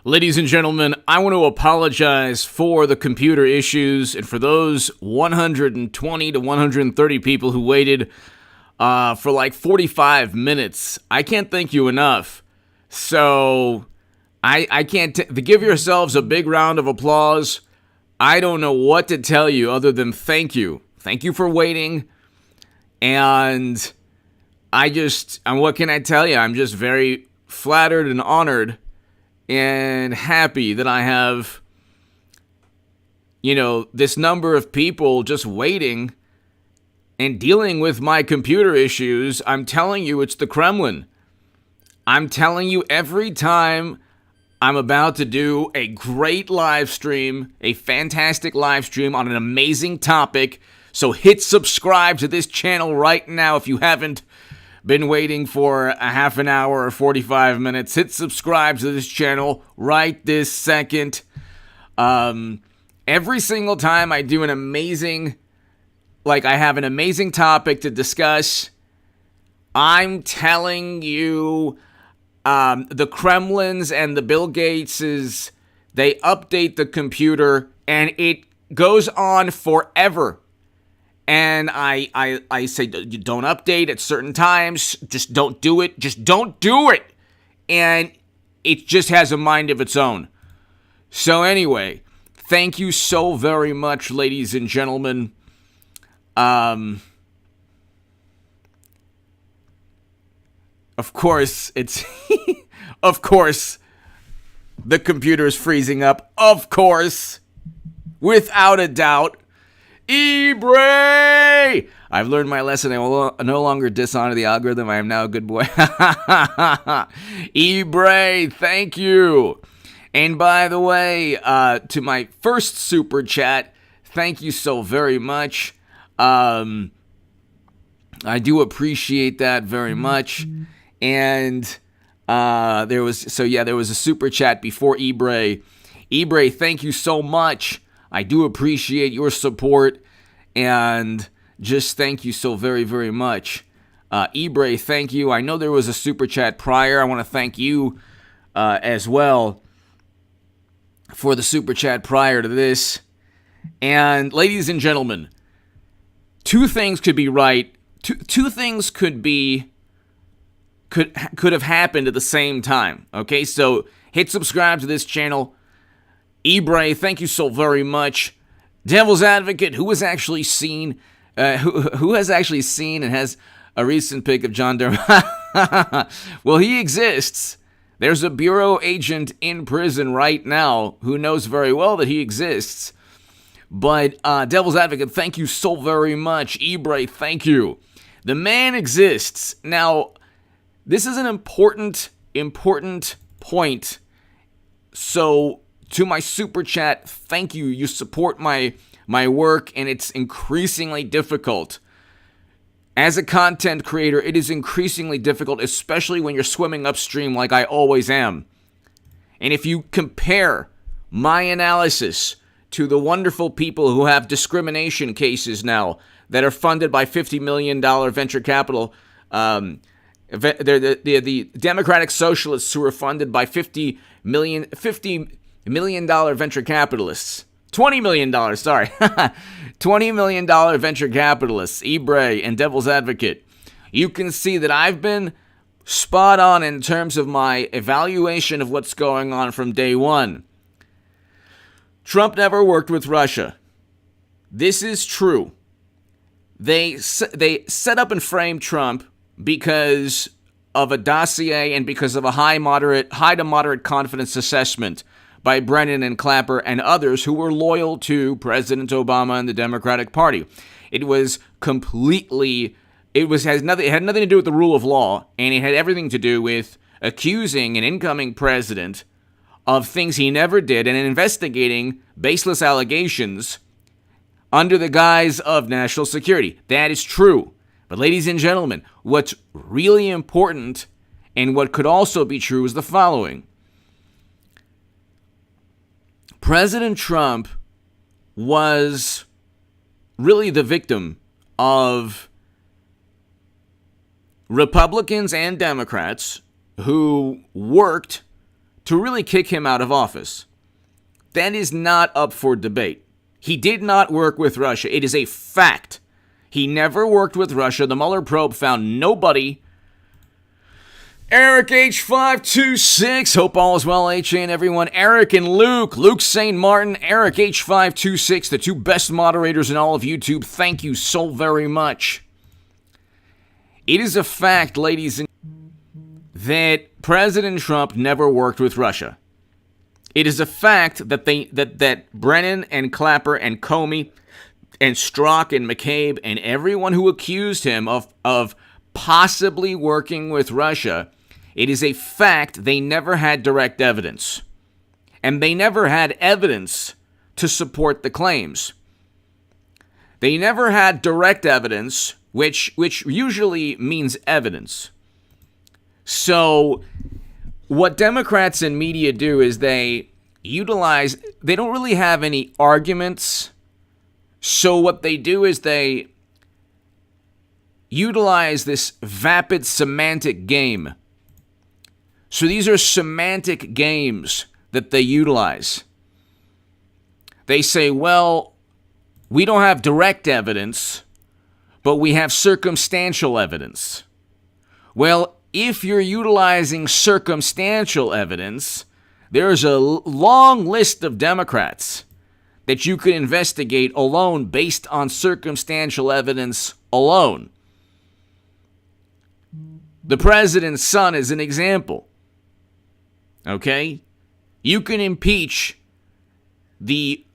Ladies and gentlemen, I want to apologize for the computer issues and for those 120 to 130 people who waited for like 45 minutes. I can't thank you enough. So, I can't give yourselves a big round of applause. I don't know what to tell you other than thank you. Thank you for waiting. And what can I tell you? I'm just very flattered and honored and happy that I have, this number of people just waiting and dealing with my computer issues. I'm telling you, it's the Kremlin. I'm telling you, every time I'm about to do a great live stream, a fantastic live stream on an amazing topic, so hit subscribe to this channel right now if you haven't been waiting for a half an hour or 45 minutes. Hit subscribe to this channel right this second. Every single time I do I have an amazing topic to discuss, I'm telling you, the Kremlins and the Bill Gateses, they update the computer and it goes on forever. And I say, you don't update at certain times. Just don't do it. Just don't do it. And it just has a mind of its own. So anyway, thank you so very much, ladies and gentlemen. Of course, of course, the computer is freezing up. Of course, without a doubt. Ebrey! I've learned my lesson. I will no longer dishonor the algorithm. I am now a good boy. Ebrey, thank you. And by the way, to my first super chat, thank you so very much. I do appreciate that very much. And there was a super chat before Ebrey. Ebrey, thank you so much. I do appreciate your support, and just thank you so very, very much. Ebrey, thank you. I know there was a super chat prior. I want to thank you as well for the super chat prior to this. And ladies and gentlemen, two things could be right. Two things could have happened at the same time. Okay, so hit subscribe to this channel. Ebrey, thank you so very much. Devil's Advocate, who has actually seen and has a recent pic of John Durham. Well, he exists. There's a bureau agent in prison right now who knows very well that he exists. But Devil's Advocate, thank you so very much. Ebrey, thank you. The man exists. Now, this is an important point. So, to my super chat, thank you. You support my work, and it's increasingly difficult. As a content creator, it is increasingly difficult, especially when you're swimming upstream like I always am. And if you compare my analysis to the wonderful people who have discrimination cases now that are funded by $50 million venture capital, the Democratic Socialists who are funded by $50 million venture capitalists. $20 million, sorry. $20 million venture capitalists, Ebrey and Devil's Advocate. You can see that I've been spot on in terms of my evaluation of what's going on from day one. Trump never worked with Russia. This is true. They set up and framed Trump because of a dossier and because of a high to moderate confidence assessment by Brennan and Clapper and others who were loyal to President Obama and the Democratic Party. It had nothing to do with the rule of law, and it had everything to do with accusing an incoming president of things he never did and investigating baseless allegations under the guise of national security. That is true. But ladies and gentlemen, what's really important and what could also be true is the following. President Trump was really the victim of Republicans and Democrats who worked to really kick him out of office. That is not up for debate. He did not work with Russia. It is a fact. He never worked with Russia. The Mueller probe found nobody. Eric H526. Hope all is well, HA and everyone. Eric and Luke. Luke St. Martin. Eric H526. The two best moderators in all of YouTube. Thank you so very much. It is a fact, ladies and that President Trump never worked with Russia. It is a fact that that Brennan and Clapper and Comey and Strzok and McCabe and everyone who accused him of possibly working with Russia, it is a fact they never had direct evidence. And they never had evidence to support the claims. They never had direct evidence, which usually means evidence. So what Democrats and media do is they don't really have any arguments. So what they do is they utilize this vapid semantic game. So these are semantic games that they utilize. They say, well, we don't have direct evidence, but we have circumstantial evidence. Well, if you're utilizing circumstantial evidence, there's a long list of Democrats that you could investigate alone based on circumstantial evidence alone. The president's son is an example. Okay? You can impeach the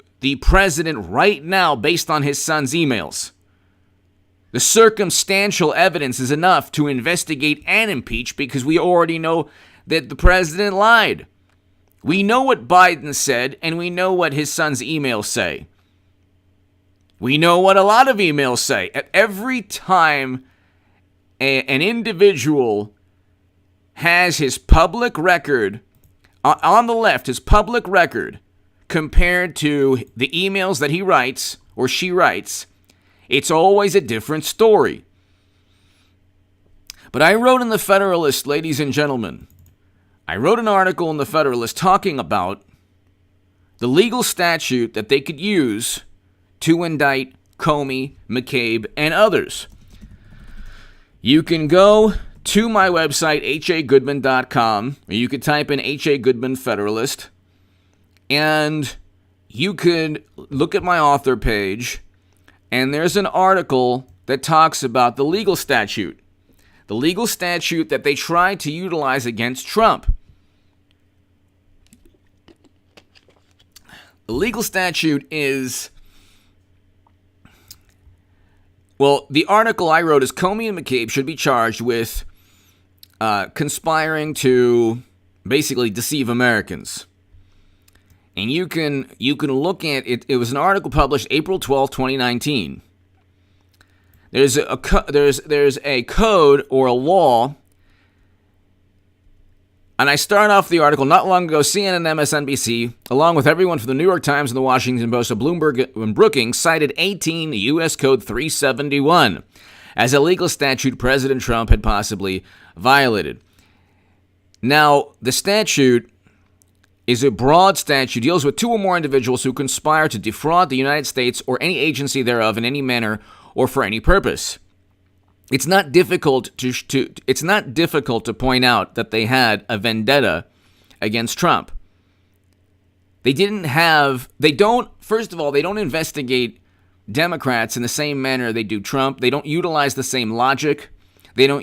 president right now based on his son's emails. The circumstantial evidence is enough to investigate and impeach because we already know that the president lied. We know what Biden said, and we know what his son's emails say. We know what a lot of emails say. Every time an individual has his public record, on the left, his public record, compared to the emails that he writes or she writes, it's always a different story. But I wrote in the Federalist, ladies and gentlemen, I wrote an article in the Federalist talking about the legal statute that they could use to indict Comey, McCabe, and others. You can go to my website, hagoodman.com, or you could type in H.A. Goodman Federalist, and you could look at my author page, and there's an article that talks about the legal statute. The legal statute that they tried to utilize against Trump. The legal statute is, well, the article I wrote is Comey and McCabe should be charged with conspiring to basically deceive Americans. And you can look at it. It was an article published April 12, 2019. There's a code or a law, and I start off the article. Not long ago, CNN and MSNBC, along with everyone from the New York Times and the Washington Post, Bloomberg and Brookings, cited 18 U.S. Code 371 as a legal statute President Trump had possibly violated. Now, the statute is a broad statute, deals with two or more individuals who conspire to defraud the United States or any agency thereof in any manner or for any purpose. It's not difficult to point out that they had a vendetta against Trump. First of all, they don't investigate Democrats in the same manner they do Trump. They don't utilize the same logic. They give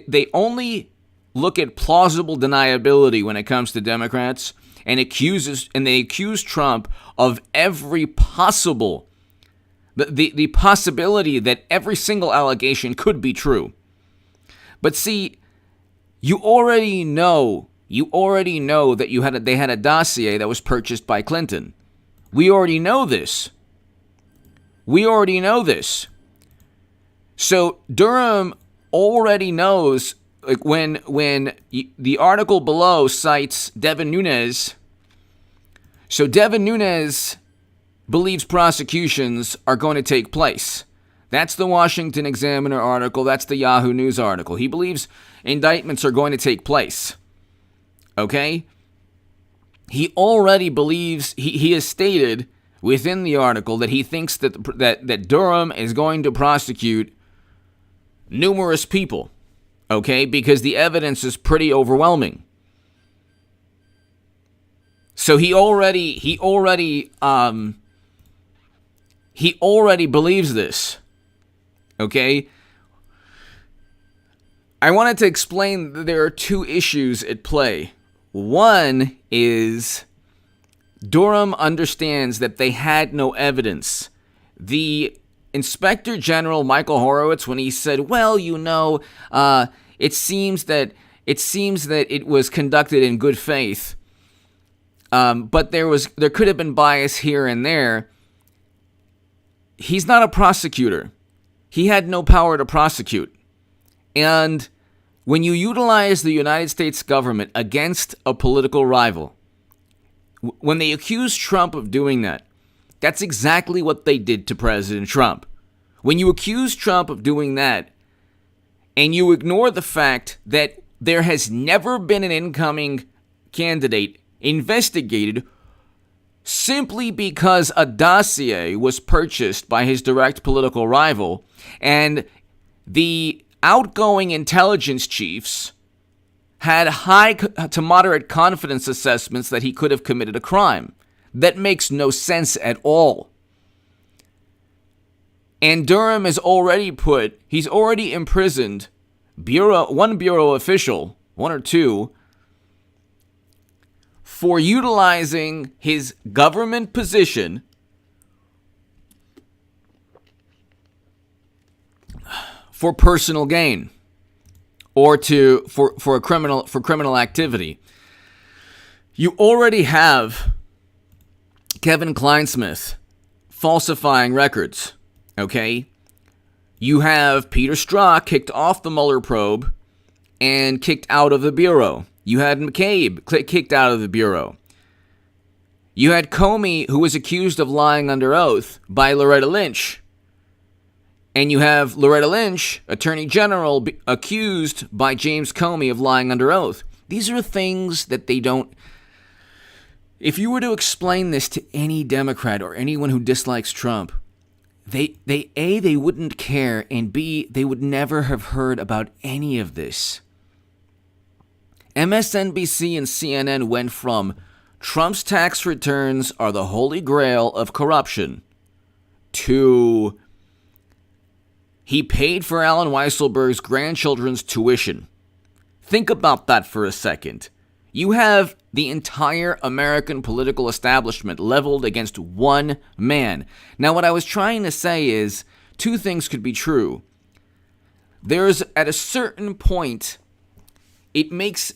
they only look at plausible deniability when it comes to Democrats, and they accuse Trump of every possible, the possibility that every single allegation could be true. But see, you already know that they had a dossier that was purchased by Clinton. We already know this. So Durham already knows. Like when the article below cites Devin Nunes, so Devin Nunes believes prosecutions are going to take place. That's the Washington Examiner article. That's the Yahoo News article. He believes indictments are going to take place. Okay? He already believes, he has stated within the article that he thinks that Durham is going to prosecute numerous people. Okay? Because the evidence is pretty overwhelming. So he already believes this. Okay? I wanted to explain that there are two issues at play. One is Durham understands that they had no evidence. The Inspector General Michael Horowitz, when he said, well, it seems that it was conducted in good faith, but there could have been bias here and there. He's not a prosecutor. He had no power to prosecute. And when you utilize the United States government against a political rival, when they accuse Trump of doing that, that's exactly what they did to President Trump. When you accuse Trump of doing that, and you ignore the fact that there has never been an incoming candidate investigated simply because a dossier was purchased by his direct political rival, and the outgoing intelligence chiefs had high to moderate confidence assessments that he could have committed a crime. That makes no sense at all. And Durham he's already imprisoned one bureau official, one or two, for utilizing his government position for personal gain or for criminal activity. You already have Kevin Kleinsmith falsifying records, okay? You have Peter Strzok kicked off the Mueller probe and kicked out of the Bureau. You had McCabe kicked out of the Bureau. You had Comey, who was accused of lying under oath by Loretta Lynch. And you have Loretta Lynch, Attorney General, accused by James Comey of lying under oath. These are things that they don't... If you were to explain this to any Democrat or anyone who dislikes Trump, they wouldn't care, and B, they would never have heard about any of this. MSNBC and CNN went from Trump's tax returns are the holy grail of corruption to he paid for Alan Weisselberg's grandchildren's tuition. Think about that for a second. You have the entire American political establishment leveled against one man. Now, what I was trying to say is two things could be true. There's, at a certain point, it makes...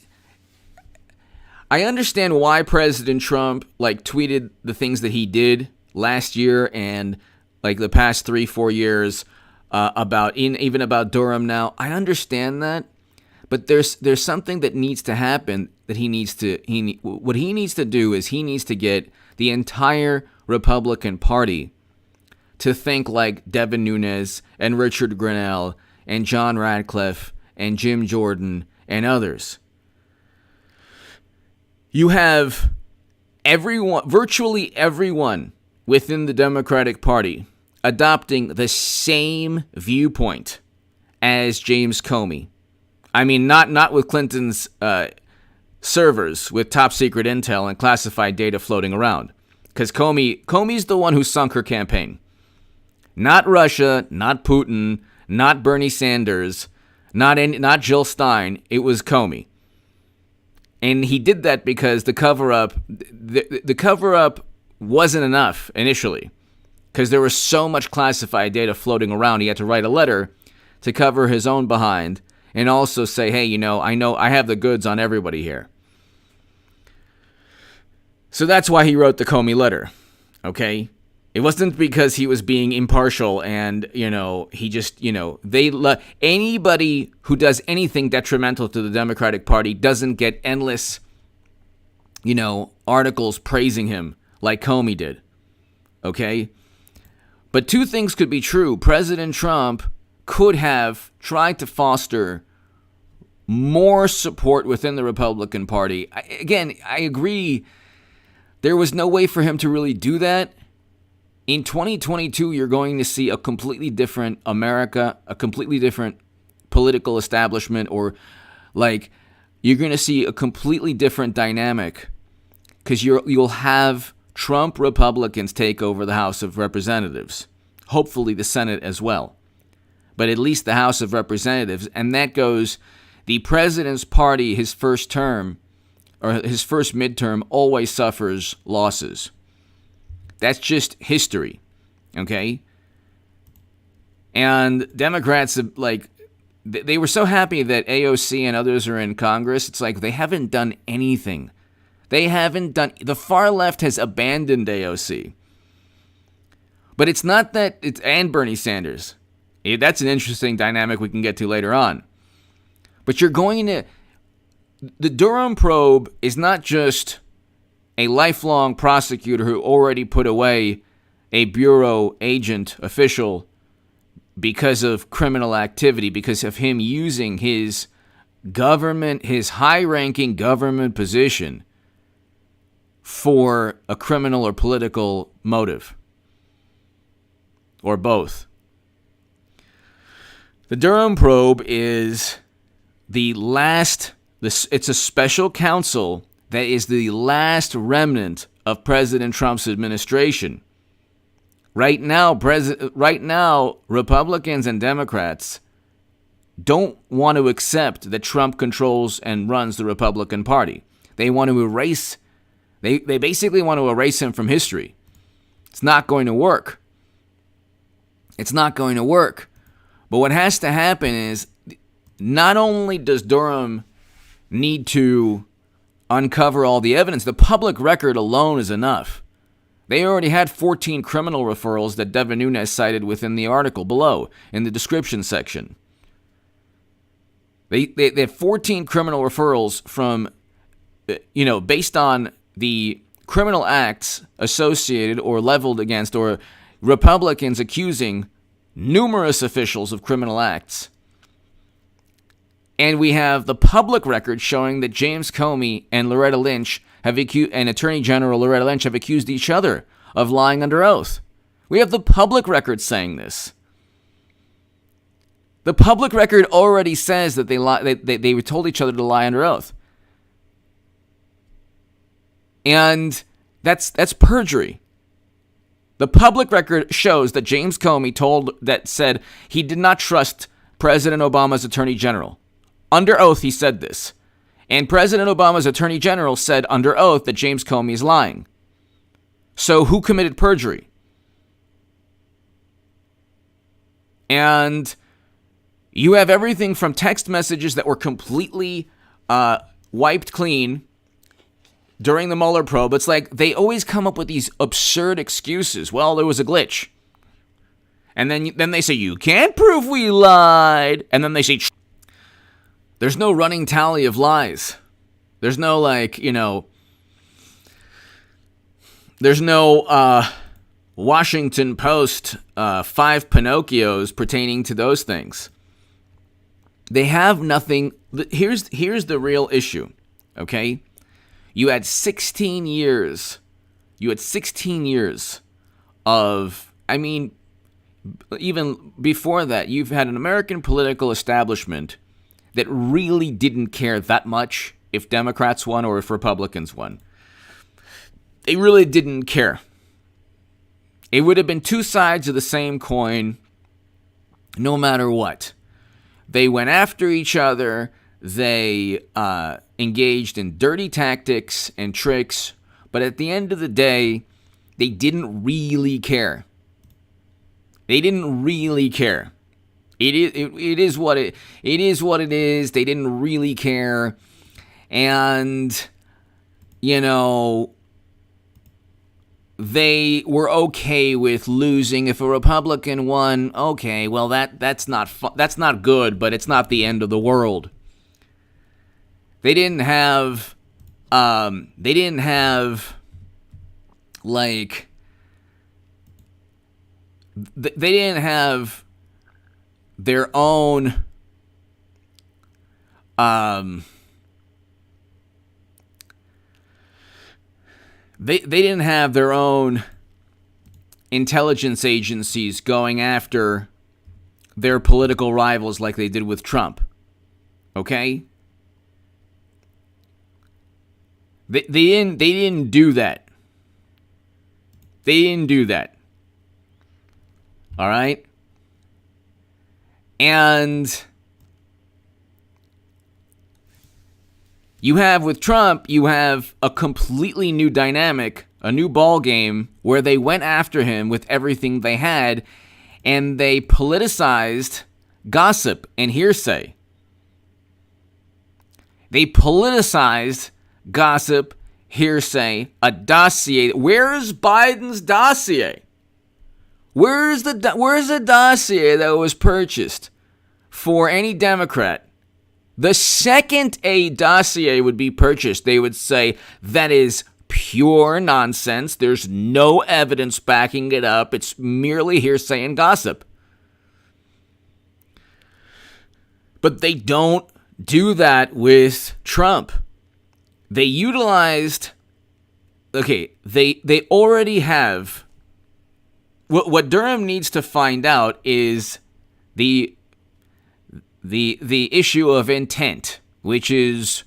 I understand why President Trump, tweeted the things that he did last year and, the past 3-4 years even about Durham now. I understand that. But there's something that needs to happen that what he needs to do is he needs to get the entire Republican Party to think like Devin Nunes and Richard Grenell and John Radcliffe and Jim Jordan and others. You have virtually everyone within the Democratic Party adopting the same viewpoint as James Comey. I mean, not with Clinton's servers with top secret intel and classified data floating around. Because Comey's the one who sunk her campaign. Not Russia, not Putin, not Bernie Sanders, not Jill Stein. It was Comey. And he did that because the cover-up wasn't enough initially. Because there was so much classified data floating around, he had to write a letter to cover his own behind and also say, hey, I have the goods on everybody here. So that's why he wrote the Comey letter, okay? It wasn't because he was being impartial and, he just, anybody who does anything detrimental to the Democratic Party doesn't get endless, articles praising him like Comey did, okay? But two things could be true. President Trump could have tried to foster more support within the Republican Party. I agree. There was no way for him to really do that. In 2022, you're going to see a completely different America, a completely different political establishment, or like you're going to see a completely different dynamic because you'll have Trump Republicans take over the House of Representatives, hopefully the Senate as well, but at least the House of Representatives, and that goes the president's party, his first term or his first midterm always suffers losses. That's just history, okay? And Democrats, like, they were so happy that AOC and others are in Congress. It's like they haven't done anything. The far left has abandoned AOC. But it's not that, and Bernie Sanders. That's an interesting dynamic we can get to later on. But the Durham Probe is not just a lifelong prosecutor who already put away a bureau agent official because of criminal activity, because of him using his high-ranking government position for a criminal or political motive, or both. The Durham Probe is it's a special counsel that is the last remnant of President Trump's administration. Right now, Republicans and Democrats don't want to accept that Trump controls and runs the Republican Party. They want to erase, they basically want to erase him from history. It's not going to work. It's not going to work. But what has to happen is, not only does Durham need to uncover all the evidence, the public record alone is enough. They already had 14 criminal referrals that Devin Nunes cited within the article below in the description section. They had 14 criminal referrals from, based on the criminal acts associated or leveled against, or Republicans accusing numerous officials of criminal acts. And we have the public record showing that James Comey and Loretta Lynch and Attorney General Loretta Lynch have accused each other of lying under oath. We have the public record saying this. The public record already says that they told each other to lie under oath. And that's perjury. The public record shows that James Comey said he did not trust President Obama's Attorney General. Under oath, he said this. And President Obama's Attorney General said under oath that James Comey is lying. So who committed perjury? And you have everything from text messages that were completely wiped clean during the Mueller probe. It's like they always come up with these absurd excuses. Well, there was a glitch. And then they say, you can't prove we lied. And then they say, there's no running tally of lies. There's no there's no Washington Post 5 Pinocchios pertaining to those things. They have nothing. Here's the real issue, okay? You had 16 years. Of, even before that, you've had an American political establishment that really didn't care that much if Democrats won or if Republicans won. They really didn't care. It would have been two sides of the same coin no matter what. They went after each other. They engaged in dirty tactics and tricks. But at the end of the day, they didn't really care. They didn't really care. It is what it is. They didn't really care. And, they were okay with losing. If a Republican won, okay, well, that's not good, but it's not the end of the world. They didn't have they didn't have their own they didn't have their own intelligence agencies going after their political rivals like they did with Trump. Okay? They didn't do that. They didn't do that. All right? And you have, with Trump, you have a completely new dynamic, a new ball game where they went after him with everything they had, and they politicized gossip and hearsay. They politicized gossip, hearsay, a dossier. Where's Biden's dossier? Where's the dossier that was purchased for any Democrat? The second a dossier would be purchased, they would say that is pure nonsense. There's no evidence backing it up. It's merely hearsay and gossip. But they don't do that with Trump. They utilized, they already have, what Durham needs to find out is the issue of intent, which is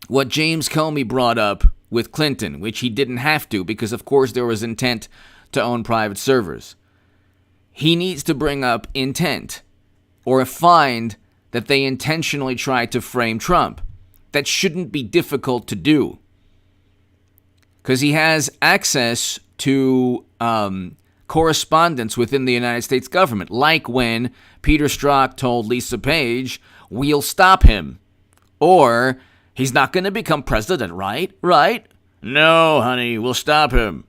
what James Comey brought up with Clinton, which he didn't have to because, of course, there was intent to own private servers. He needs to bring up intent or find that they intentionally tried to frame Trump. That shouldn't be difficult to do because he has access to correspondence within the United States government, like when Peter Strzok told Lisa Page, we'll stop him, or he's not going to become president, right? Right? No, honey, we'll stop him.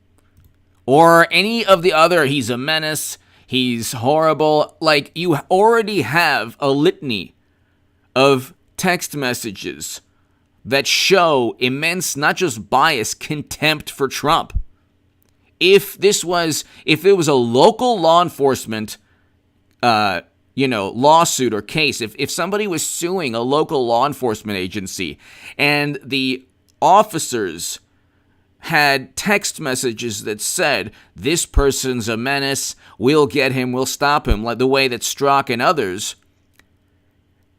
Or any of the other, he's a menace, he's horrible. Like, you already have a litany of text messages that show immense, not just bias, contempt for Trump. If it was a local law enforcement, lawsuit or case, if somebody was suing a local law enforcement agency and the officers had text messages that said, this person's a menace, we'll get him, we'll stop him, like the way that Strzok and others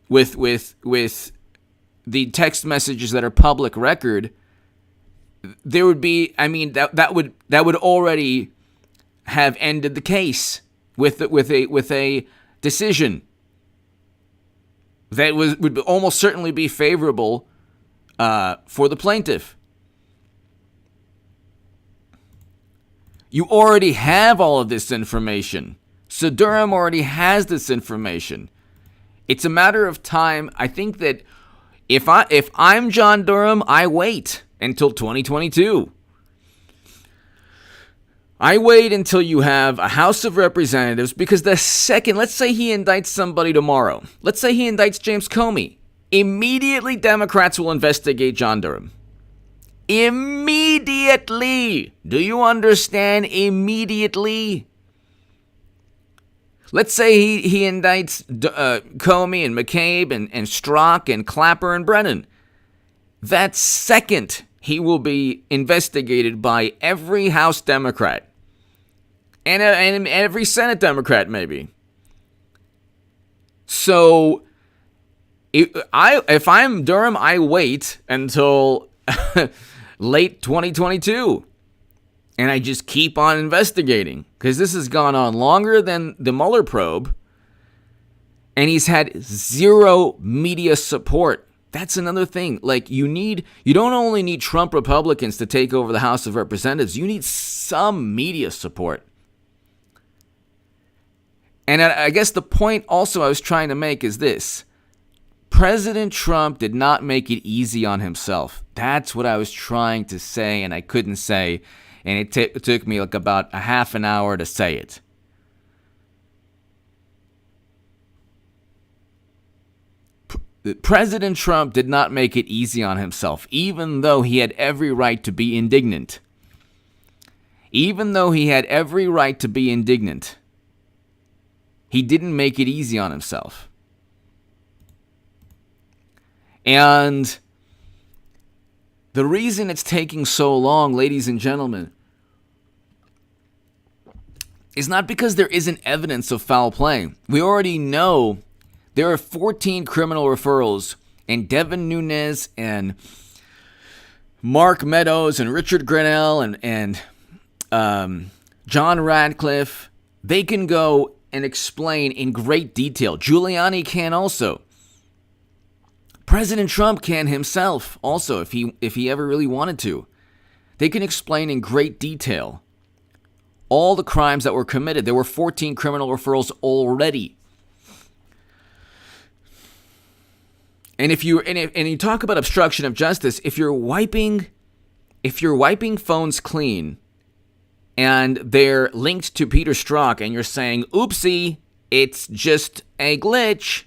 with the text messages that are public record, there would be, that would already have ended the case with a decision that would almost certainly be favorable for the plaintiff. You already have all of this information. So Durham already has this information. It's a matter of time. I think that if I'm John Durham, I wait until 2022. I wait until you have a House of Representatives, because the second, let's say he indicts somebody tomorrow. Let's say he indicts James Comey. Immediately, Democrats will investigate John Durham. Immediately. Do you understand? Immediately. Let's say he indicts Comey and McCabe and Strzok and Clapper and Brennan. That second, he will be investigated by every House Democrat and every Senate Democrat, maybe. So, if I'm Durham, I wait until late 2022. And I just keep on investigating, because this has gone on longer than the Mueller probe, and he's had zero media support. That's another thing. Like, you don't only need Trump Republicans to take over the House of Representatives, you need some media support. And I guess the point also I was trying to make is this. President Trump did not make it easy on himself. That's what I was trying to say, and I couldn't say. And it took me like about a half an hour to say it. President Trump did not make it easy on himself, even though he had every right to be indignant. Even though he had every right to be indignant, he didn't make it easy on himself. And the reason it's taking so long, ladies and gentlemen, is not because there isn't evidence of foul play. We already know there are 14 criminal referrals, and Devin Nunes and Mark Meadows and Richard Grenell and John Radcliffe, they can go and explain in great detail. Giuliani can also. President Trump can himself also, if he ever really wanted to. They can explain in great detail all the crimes that were committed. There were 14 criminal referrals already. And if you talk about obstruction of justice, if you're wiping phones clean and they're linked to Peter Strzok and you're saying, oopsie, it's just a glitch,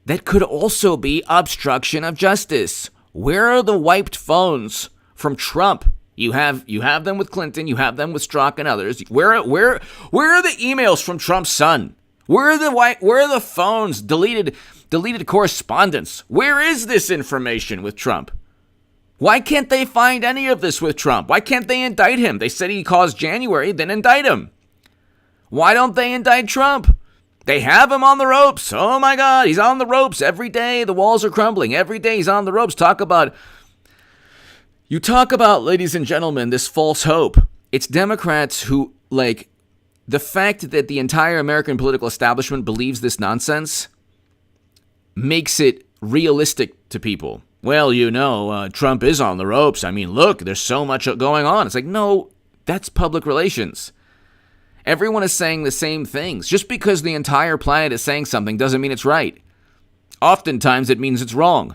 that could also be obstruction of justice. Where are the wiped phones from Trump? You have them with Clinton, you have them with Strzok and others. Where are the emails from Trump's son? Where are the phones, deleted correspondence? Where is this information with Trump? Why can't they find any of this with Trump? Why can't they indict him? They said he caused January, then indict him. Why don't they indict Trump? They have him on the ropes. Oh my God, he's on the ropes every day. The walls are crumbling. Every day he's on the ropes. Talk about, ladies and gentlemen, this false hope. It's Democrats who, the fact that the entire American political establishment believes this nonsense makes it realistic to people. Well, Trump is on the ropes. I mean, look, there's so much going on. It's like, no, that's public relations. Everyone is saying the same things. Just because the entire planet is saying something doesn't mean it's right. Oftentimes, it means it's wrong.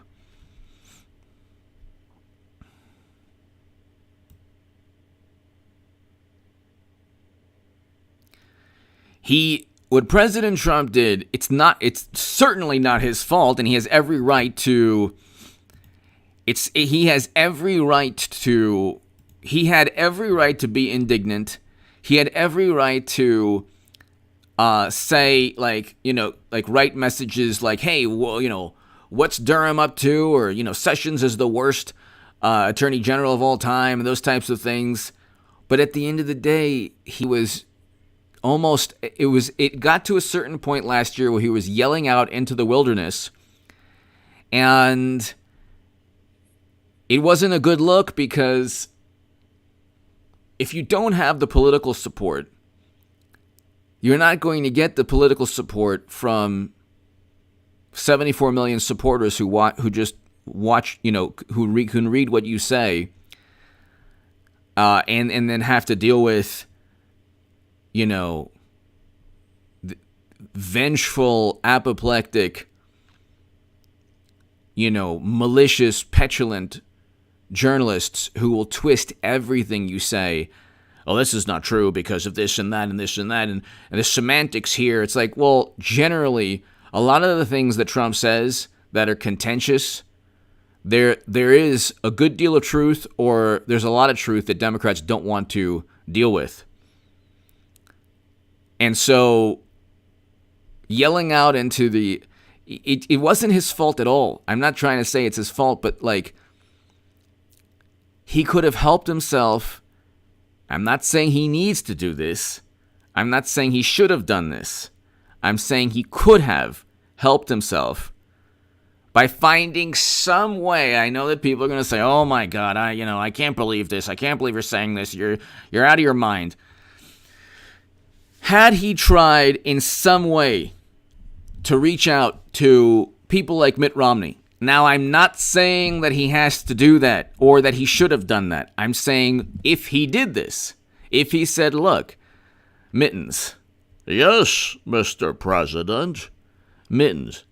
What President Trump did, it's certainly not his fault, and he has every right to. He had every right to be indignant. He had every right to say, write messages like, hey, well, what's Durham up to? Or, Sessions is the worst attorney general of all time, and those types of things. But at the end of the day, he was it got to a certain point last year where he was yelling out into the wilderness, and it wasn't a good look, because if you don't have the political support, you're not going to get the political support from 74 million supporters who just watch, who can read what you say, and then have to deal with, vengeful, apoplectic, malicious, petulant journalists who will twist everything you say. Oh, this is not true because of this and that and this and that, and the semantics here. It's like, well, generally, a lot of the things that Trump says that are contentious, there is a good deal of truth, or there's a lot of truth that Democrats don't want to deal with. And so, yelling out into it wasn't his fault at all. I'm not trying to say it's his fault, but he could have helped himself. I'm not saying he needs to do this. I'm not saying he should have done this. I'm saying he could have helped himself by finding some way. I know that people are going to say, "Oh my God, I can't believe this. I can't believe you're saying this. You're out of your mind." Had he tried in some way to reach out to people like Mitt Romney, now I'm not saying that he has to do that or that he should have done that. I'm saying if he did this, if he said, "Look, Mittens." "Yes, Mr. President." Mittens.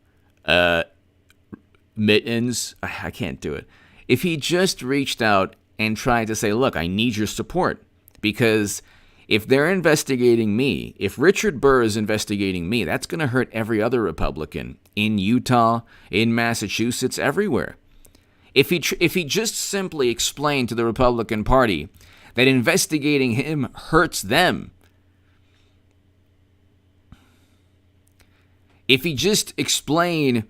Mittens. I can't do it. If he just reached out and tried to say, "Look, I need your support," because if they're investigating me, if Richard Burr is investigating me, that's going to hurt every other Republican in Utah, in Massachusetts, everywhere. If he just simply explained to the Republican Party that investigating him hurts them. If he just explained,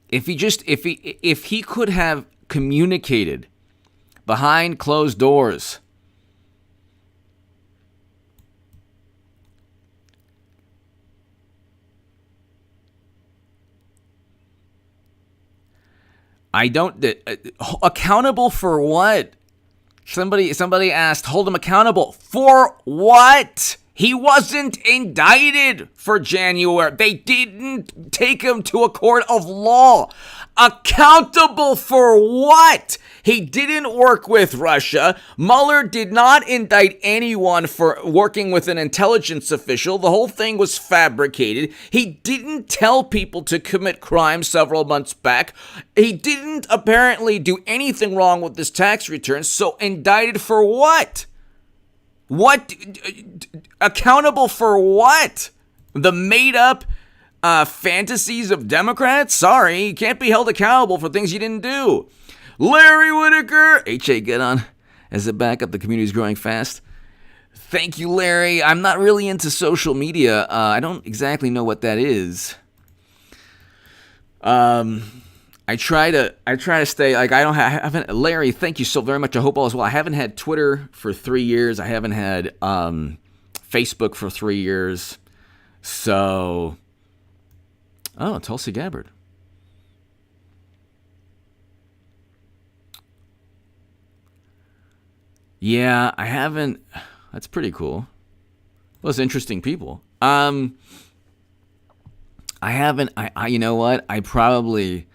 if he could have communicated behind closed doors, accountable for what? Somebody asked, hold him accountable for what? He wasn't indicted for January. They didn't take him to a court of law. Accountable for what? He didn't work with Russia. Mueller did not indict anyone for working with an intelligence official. The whole thing was fabricated. He didn't tell people to commit crimes several months back. He didn't apparently do anything wrong with his tax returns. So indicted for what? What? Accountable for what? The made-up fantasies of Democrats? Sorry, you can't be held accountable for things you didn't do. Larry Whitaker, HA, get on. As a backup, the community is growing fast. Thank you, Larry. I'm not really into social media. I don't exactly know what that is. I try to stay, like, I haven't, Larry, thank you so very much. I hope all is well. I haven't had Twitter for 3 years. I haven't had Facebook for 3 years. So, Tulsi Gabbard. Yeah, I haven't. That's pretty cool. Those interesting people. I haven't. You know what? I probably.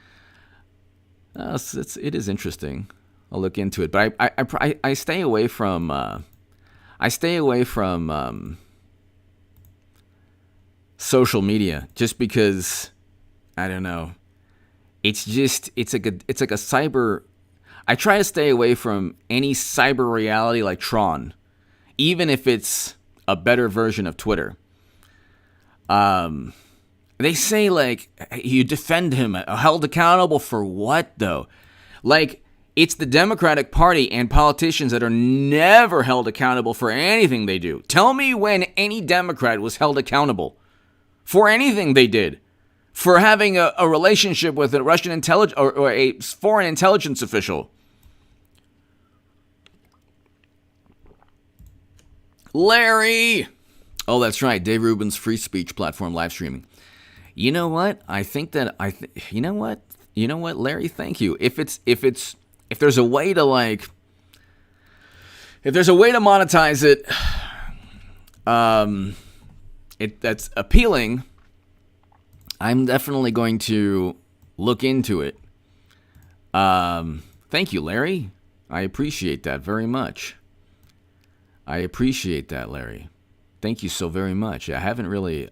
It is interesting. I'll look into it, but I stay away from. I stay away from social media just because I don't know. It's like a cyber. I try to stay away from any cyber reality like Tron, even if it's a better version of Twitter. They say, like, you defend him, held accountable for what, though? Like, it's the Democratic Party and politicians that are never held accountable for anything they do. Tell me when any Democrat was held accountable for anything they did. For having a relationship with a Russian intelligence or a foreign intelligence official. Larry! Oh, that's right. Dave Rubin's free speech platform live streaming. You know what? I think that you know what, Larry? Thank you. If there's a way to monetize it, that's appealing. I'm definitely going to look into it. Thank you, Larry. I appreciate that very much. I appreciate that, Larry. Thank you so very much. I haven't really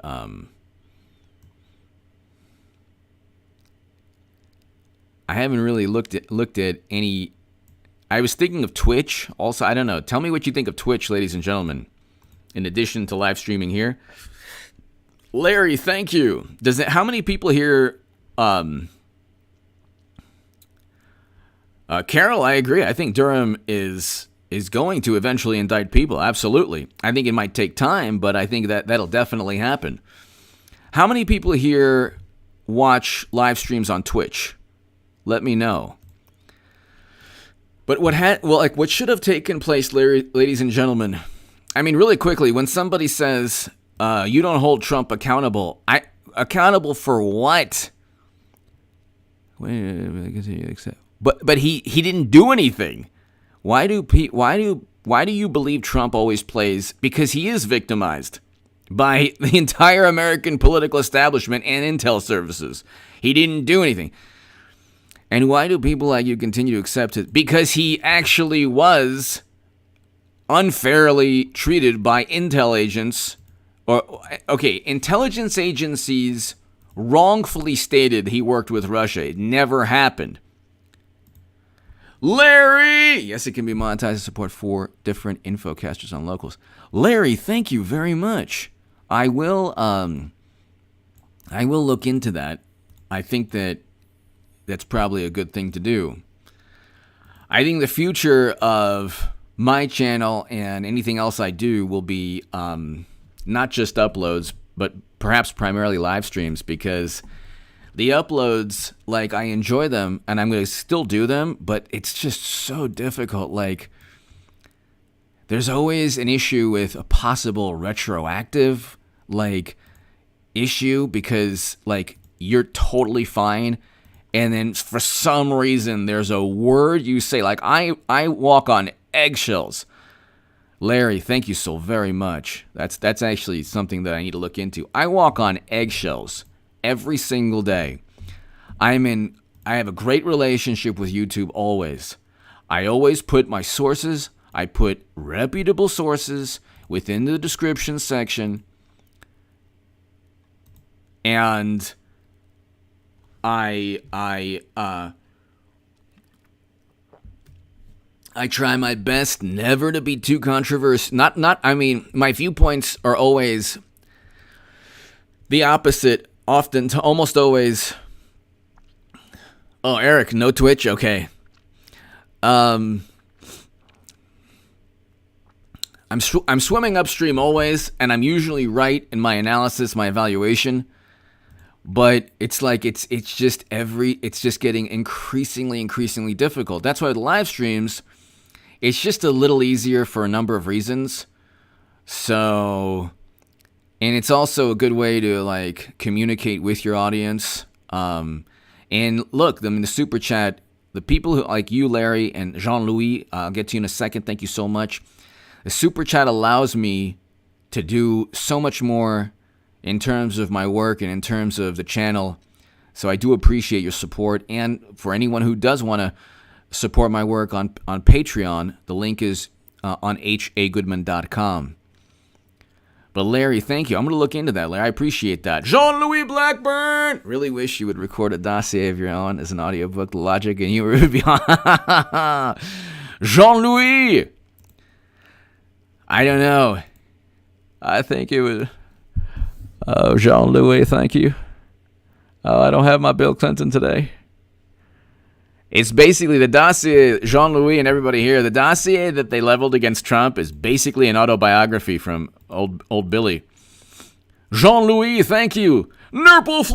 looked at any. I was thinking of Twitch. Also, I don't know. Tell me what you think of Twitch, ladies and gentlemen. In addition to live streaming here. Larry, thank you. How many people here? Carol, I agree. I think Durham is going to eventually indict people. Absolutely. I think it might take time, but I think that'll definitely happen. How many people here watch live streams on Twitch? Let me know. But what should have taken place, ladies and gentlemen? I mean, really quickly, when somebody says you don't hold Trump accountable, accountable for what? But he didn't do anything. Why do you believe Trump always plays? Because he is victimized by the entire American political establishment and intel services. He didn't do anything. And why do people like you continue to accept it? Because he actually was unfairly treated by intel agents. Intelligence agencies wrongfully stated he worked with Russia. It never happened. Larry! Yes, it can be monetized to support 4 different infocasters on locals. Larry, thank you very much. I will look into that. I think that's probably a good thing to do. I think the future of my channel and anything else I do will be not just uploads, but perhaps primarily live streams, because the uploads, like, I enjoy them and I'm going to still do them, but it's just so difficult. Like, there's always an issue with a possible retroactive, like, issue, because, like, you're totally fine, and then for some reason there's a word you say, like, I walk on eggshells. Larry, thank you so very much. That's actually something that I need to look into. I walk on eggshells every single day. I have a great relationship with YouTube always. I always put my sources, I put reputable sources within the description section, and I try my best never to be too controversial. I mean, my viewpoints are always the opposite, almost always. Oh, Eric, no Twitch? Okay. I'm swimming upstream always, and I'm usually right in my analysis, my evaluation. But it's like it's just getting increasingly difficult. That's why the live streams, it's just a little easier for a number of reasons. So, and it's also a good way to, like, communicate with your audience. And look, the super chat, the people who, like you, Larry, and Jean-Louis, I'll get to you in a second. Thank you so much. The super chat allows me to do so much more in terms of my work and in terms of the channel. So I do appreciate your support. And for anyone who does want to support my work on Patreon, the link is on hagoodman.com. But Larry, thank you. I'm going to look into that, Larry. I appreciate that. Jean-Louis Blackburn! Really wish you would record a dossier of your own as an audiobook. The logic and humor would be on. Jean-Louis! I don't know. I think it would... Oh, Jean-Louis, thank you. Oh, I don't have my Bill Clinton today. It's basically the dossier, Jean-Louis and everybody here, the dossier that they leveled against Trump is basically an autobiography from old Billy. Jean-Louis, thank you. Nurple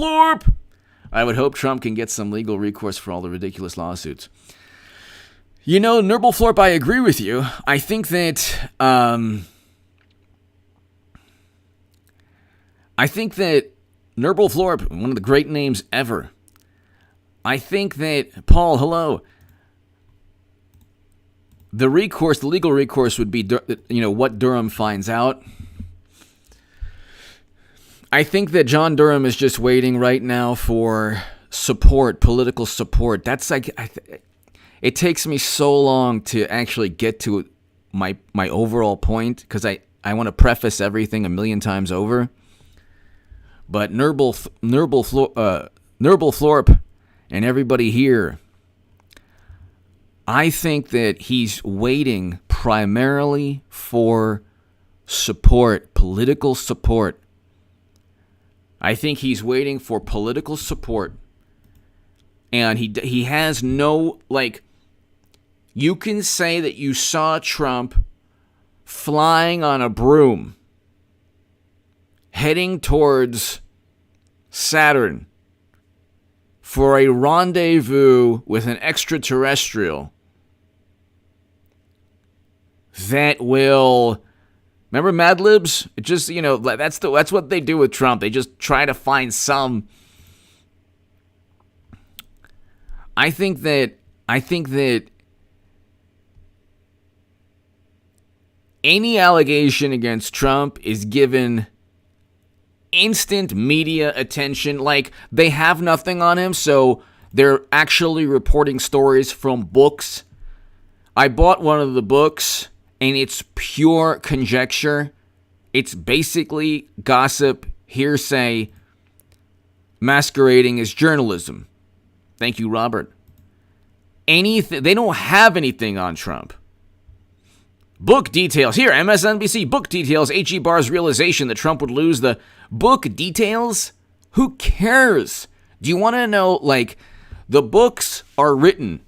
I would hope Trump can get some legal recourse for all the ridiculous lawsuits. You know, Nurple I agree with you. I think that... Nurple one of the great names ever. I think that, Paul, hello. The legal recourse would be, what Durham finds out. I think that John Durham is just waiting right now for support, political support. That's like, it takes me so long to actually get to my overall point, because I want to preface everything a million times over. But Nurple and everybody here, I think that he's waiting primarily for support, political support. I think he's waiting for political support. And he has no, like, you can say that you saw Trump flying on a broom, heading towards Saturn for a rendezvous with an extraterrestrial that will... Remember Mad Libs? It just, that's what they do with Trump. They just try to find some... I think that any allegation against Trump is given instant media attention. Like, they have nothing on him, so they're actually reporting stories from books. I bought one of the books, and it's pure conjecture. It's basically gossip, hearsay, masquerading as journalism. Thank you, Robert. They don't have anything on Trump. Book details. Here, MSNBC. Book details. H.E. Barr's realization that Trump would lose the... Book details? Who cares? Do you want to know, like, the books are written.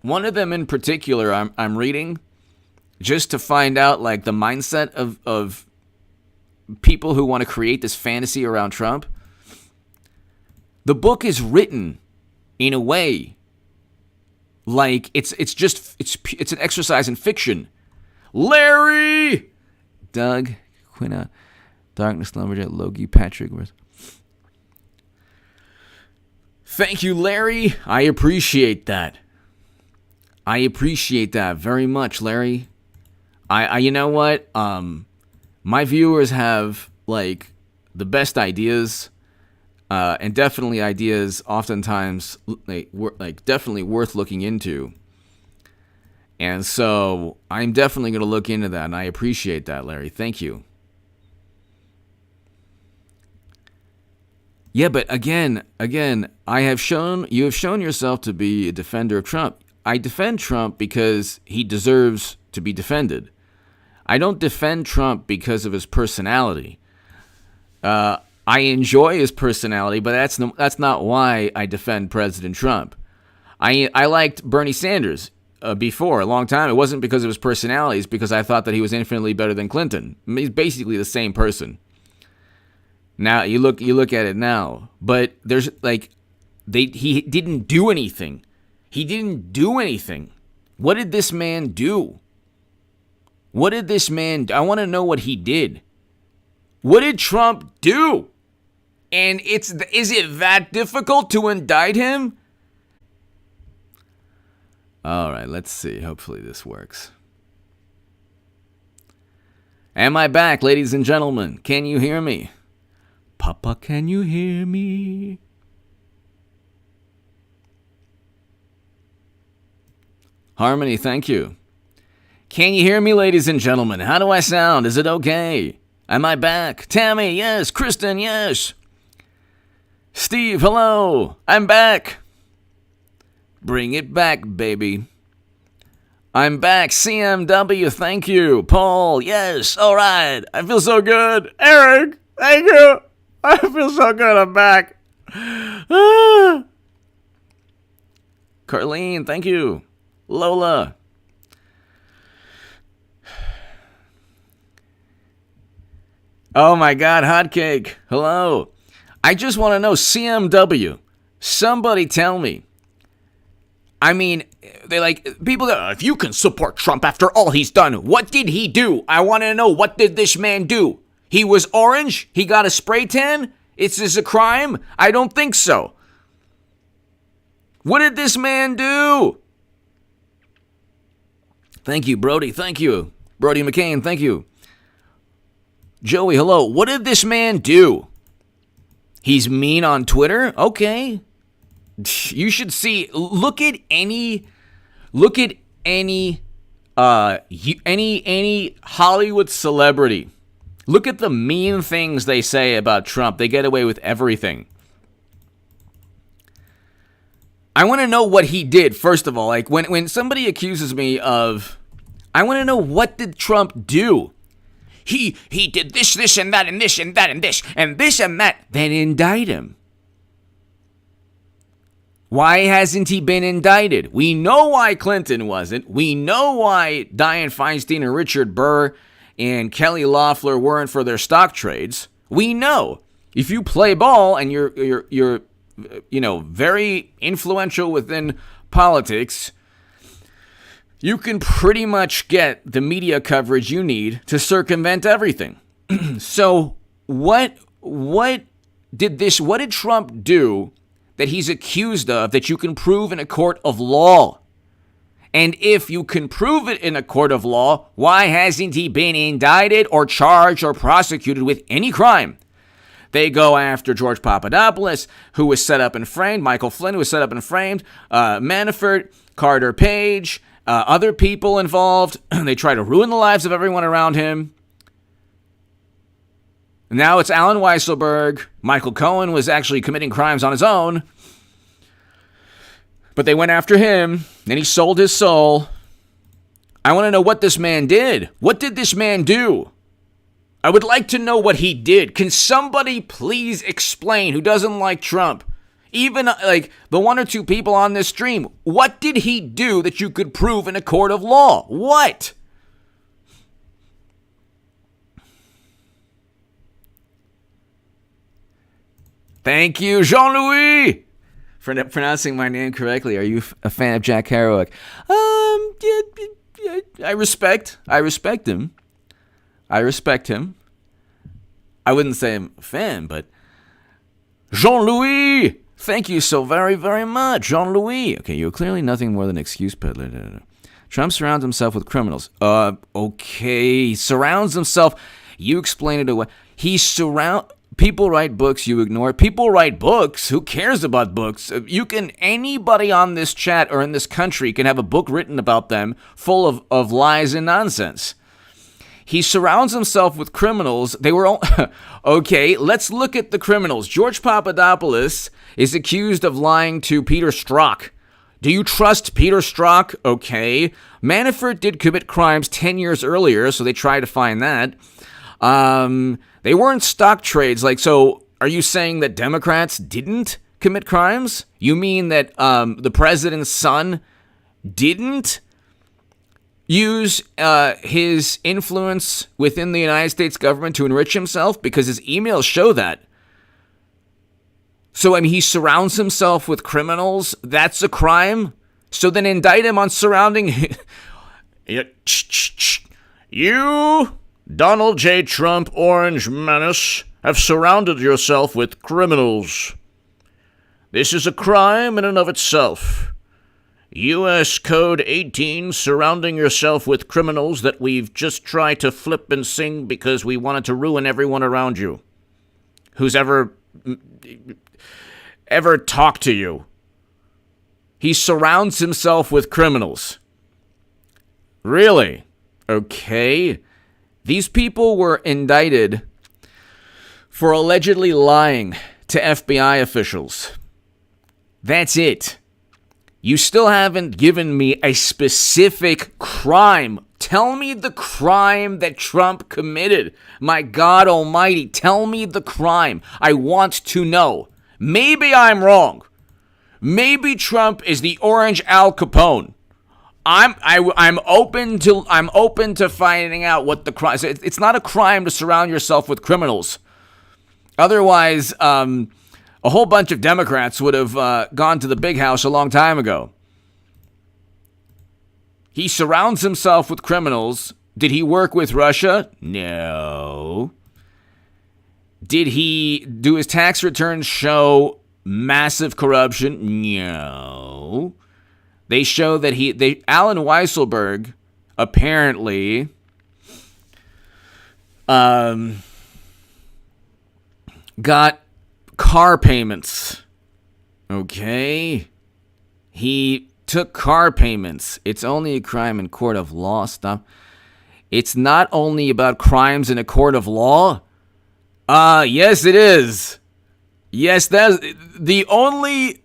One of them in particular I'm reading. just to find out like the mindset of people who want to create this fantasy around Trump. The book is written in a way like it's an exercise in fiction. Larry, Doug, Quina, Darkness, Lumberjack, Logie, Patrick. Thank you, Larry. I appreciate that. I appreciate that very much, Larry. I you know what? My viewers have like the best ideas, and definitely ideas oftentimes like definitely worth looking into. And so I'm definitely going to look into that, and I appreciate that, Larry. Thank you. Yeah, but again, you have shown yourself to be a defender of Trump. I defend Trump because he deserves to be defended. I don't defend Trump because of his personality. I enjoy his personality, but that's not why I defend President Trump. I liked Bernie Sanders before a long time. It wasn't because of his personality. It's because I thought that he was infinitely better than Clinton. He's basically the same person. Now you look at it now, but there's like he didn't do anything. He didn't do anything. What did this man do? What did this man do? I want to know what he did. What did Trump do? And is it that difficult to indict him? All right, let's see. Hopefully this works. Am I back, ladies and gentlemen? Can you hear me? Papa, can you hear me? Harmony, thank you. Can you hear me, ladies and gentlemen? How do I sound? Is it okay? Am I back? Tammy, yes. Kristen, yes. Steve, hello. I'm back. Bring it back, baby. I'm back. CMW, thank you. Paul, yes. All right. I feel so good. Eric, thank you. I feel so good. I'm back. Carlene, thank you. Lola. Oh my God, Hotcake. Hello. I just want to know, CMW, somebody tell me. I mean, they like, people that, if you can support Trump after all he's done, what did he do? I want to know, what did this man do? He was orange? He got a spray tan? Is this a crime? I don't think so. What did this man do? Thank you, Brody. Thank you. Brody McCain, thank you. Joey, hello. What did this man do? He's mean on Twitter? Okay. You should see, look at any Hollywood celebrity. Look at the mean things they say about Trump. They get away with everything. I want to know what he did, first of all. Like, when somebody accuses me of, I want to know, what did Trump do? He did this, and that, and this, and that, and this, and this, and that. Then indict him. Why hasn't he been indicted? We know why Clinton wasn't. We know why Dianne Feinstein and Richard Burr and Kelly Loeffler weren't for their stock trades. We know. If you play ball and you're very influential within politics, you can pretty much get the media coverage you need to circumvent everything. So what did Trump do that he's accused of that you can prove in a court of law? And if you can prove it in a court of law, why hasn't he been indicted or charged or prosecuted with any crime? They go after George Papadopoulos, who was set up and framed, Michael Flynn, who was set up and framed, Manafort, Carter Page, other people involved. They try to ruin the lives of everyone around him. Now it's Alan Weisselberg. Michael Cohen was actually committing crimes on his own. But they went after him, and he sold his soul. I want to know what this man did. What did this man do? I would like to know what he did. Can somebody please explain, who doesn't like Trump, even like the one or two people on this stream, what did he do that you could prove in a court of law? What? Thank you, Jean-Louis, for pronouncing my name correctly. Are you a fan of Jack Kerouac? Yeah, I respect him. I wouldn't say I'm a fan, but Jean-Louis, thank you so very, very much, Jean-Louis. Okay, you're clearly nothing more than an excuse peddler. Trump surrounds himself with criminals. Okay, surrounds himself. You explain it away. People write books, you ignore. People write books. Who cares about books? Anybody on this chat or in this country can have a book written about them full of lies and nonsense. He surrounds himself with criminals. They were all... Okay, let's look at the criminals. George Papadopoulos is accused of lying to Peter Strzok. Do you trust Peter Strzok? Okay. Manafort did commit crimes 10 years earlier, so they tried to find that. They weren't stock trades. So are you saying that Democrats didn't commit crimes? You mean that the president's son didn't use his influence within the United States government to enrich himself? Because his emails show that. So, he surrounds himself with criminals. That's a crime. So then indict him on surrounding... You, Donald J. Trump, Orange Menace, have surrounded yourself with criminals. This is a crime in and of itself. U.S. Code 18, surrounding yourself with criminals that we've just tried to flip and sing because we wanted to ruin everyone around you who's ever talked to you. He surrounds himself with criminals. Really? Okay. These people were indicted for allegedly lying to FBI officials. That's it. You still haven't given me a specific crime. Tell me the crime that Trump committed. My God almighty, tell me the crime. I want to know. Maybe I'm wrong. Maybe Trump is the Orange Al Capone. I'm open to finding out what the crime. It's not a crime to surround yourself with criminals. Otherwise, a whole bunch of Democrats would have gone to the big house a long time ago. He surrounds himself with criminals. Did he work with Russia? No. Did he do his tax returns show massive corruption? No. They show that Alan Weisselberg apparently got car payments. Okay. He took car payments. It's only a crime in court of law. Stop. It's not only about crimes in a court of law. Yes, it is. Yes, that's the only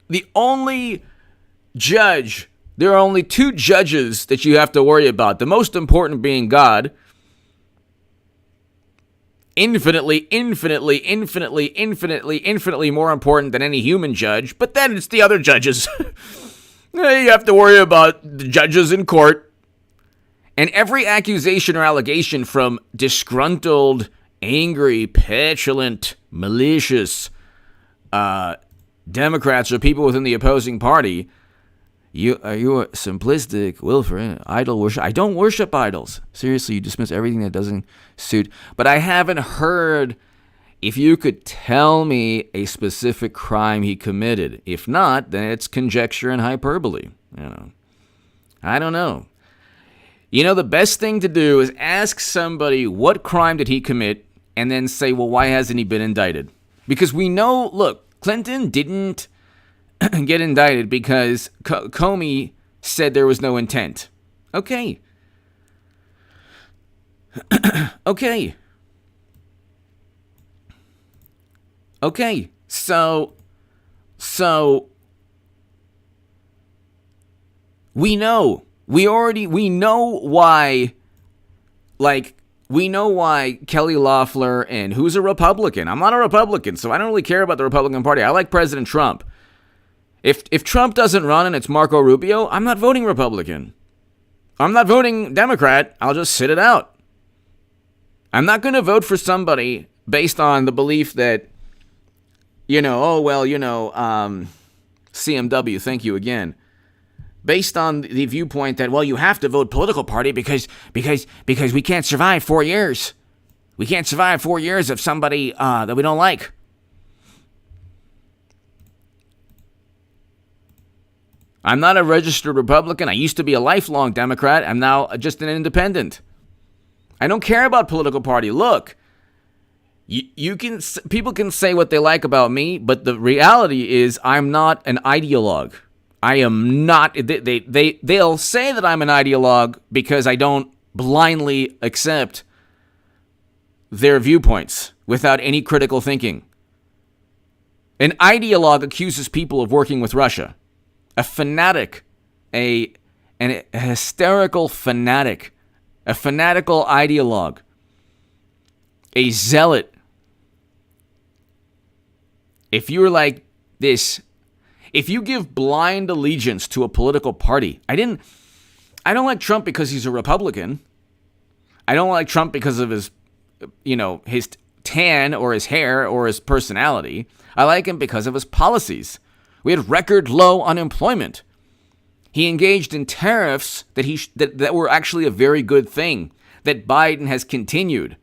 judge. There are only two judges that you have to worry about. The most important being God. Infinitely more important than any human judge. But then it's the other judges. You have to worry about the judges in court. And every accusation or allegation from disgruntled, angry, petulant, malicious Democrats or people within the opposing party, you are simplistic, willful, idol worship. I don't worship idols. Seriously, you dismiss everything that doesn't suit. But I haven't heard if you could tell me a specific crime he committed. If not, then it's conjecture and hyperbole. I don't know. The best thing to do is ask somebody what crime did he commit and then say, well, why hasn't he been indicted? Because we know, look, Clinton didn't get indicted because Comey said there was no intent. Okay. Okay. So we know why Kelly Loeffler, and who's a Republican. I'm not a Republican, so I don't really care about the Republican Party. I like President Trump. If Trump doesn't run and it's Marco Rubio, I'm not voting Republican. I'm not voting Democrat. I'll just sit it out. I'm not going to vote for somebody based on the belief that CMW, thank you again. Based on the viewpoint that, well, you have to vote political party because we can't survive 4 years. We can't survive 4 years of somebody that we don't like. I'm not a registered Republican. I used to be a lifelong Democrat. I'm now just an independent. I don't care about political party. Look, people can say what they like about me, but the reality is I'm not an ideologue. I am not. They'll say that I'm an ideologue because I don't blindly accept their viewpoints without any critical thinking. An ideologue accuses people of working with Russia. A fanatic, a hysterical fanatic, a fanatical ideologue, a zealot. If you're like this, if you give blind allegiance to a political party, I don't like Trump because he's a Republican. I don't like Trump because of his tan or his hair or his personality. I like him because of his policies. We had record low unemployment. He engaged in tariffs that were actually a very good thing that Biden has continued.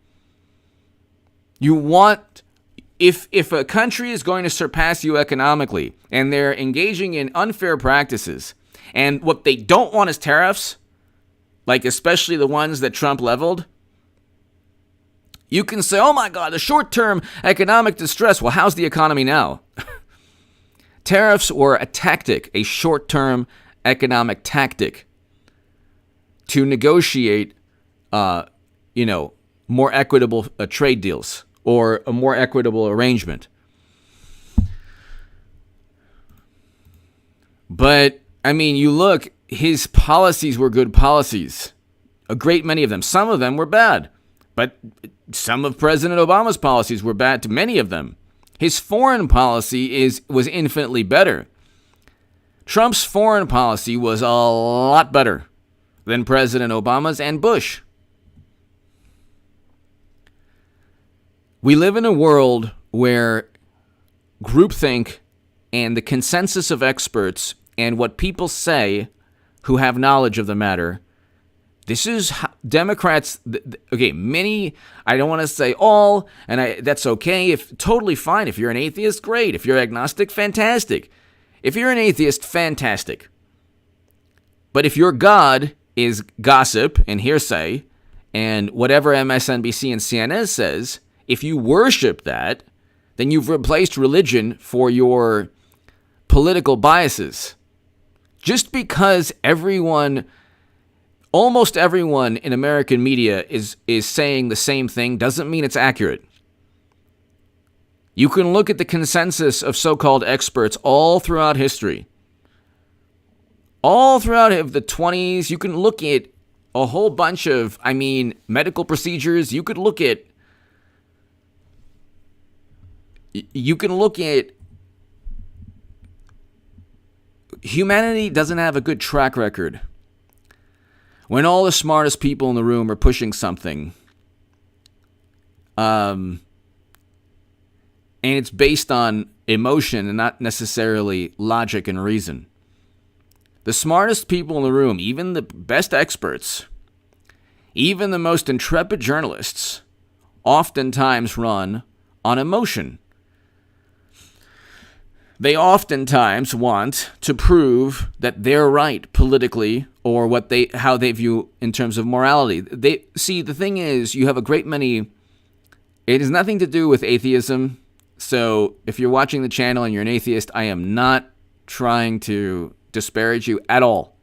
You want, if a country is going to surpass you economically and they're engaging in unfair practices, and what they don't want is tariffs, like especially the ones that Trump leveled, you can say, oh my God, the short-term economic distress. Well, how's the economy now? Tariffs were a tactic, a short-term economic tactic to negotiate, more equitable trade deals or a more equitable arrangement. But, you look, his policies were good policies. A great many of them. Some of them were bad. But some of President Obama's policies were bad to many of them. His foreign policy was infinitely better. Trump's foreign policy was a lot better than President Obama's and Bush. We live in a world where groupthink and the consensus of experts and what people say who have knowledge of the matter, this is how Democrats, many, I don't want to say all, and that's okay, totally fine. If you're an atheist, great. If you're agnostic, fantastic. If you're an atheist, fantastic. But if your God is gossip and hearsay and whatever MSNBC and CNN says, if you worship that, then you've replaced religion for your political biases. Just because almost everyone in American media is saying the same thing doesn't mean it's accurate. You can look at the consensus of so-called experts all throughout history. All throughout the 20s, you can look at a whole bunch of, medical procedures. You can look at humanity doesn't have a good track record. When all the smartest people in the room are pushing something, and it's based on emotion and not necessarily logic and reason. The smartest people in the room, even the best experts, even the most intrepid journalists, oftentimes run on emotion. They oftentimes want to prove that they're right politically or how they view in terms of morality. The thing is, you have a great many. It has nothing to do with atheism. So if you're watching the channel and you're an atheist, I am not trying to disparage you at all.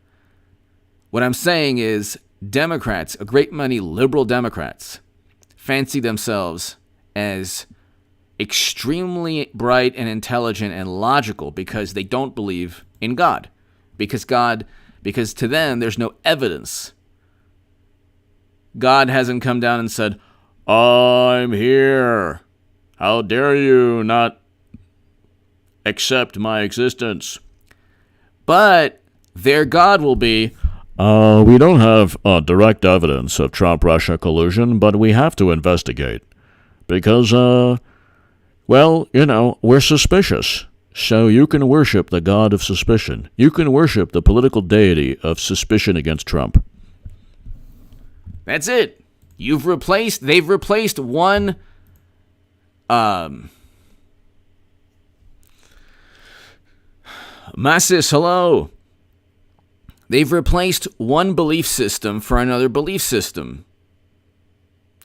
What I'm saying is Democrats, a great many liberal Democrats, fancy themselves as extremely bright and intelligent and logical because they don't believe in God. Because to them, there's no evidence. God hasn't come down and said, I'm here. How dare you not accept my existence? But their God will be, we don't have direct evidence of Trump-Russia collusion, but we have to investigate because Well, we're suspicious. So you can worship the god of suspicion. You can worship the political deity of suspicion against Trump. That's it. They've replaced one, Massis, hello. They've replaced one belief system for another belief system.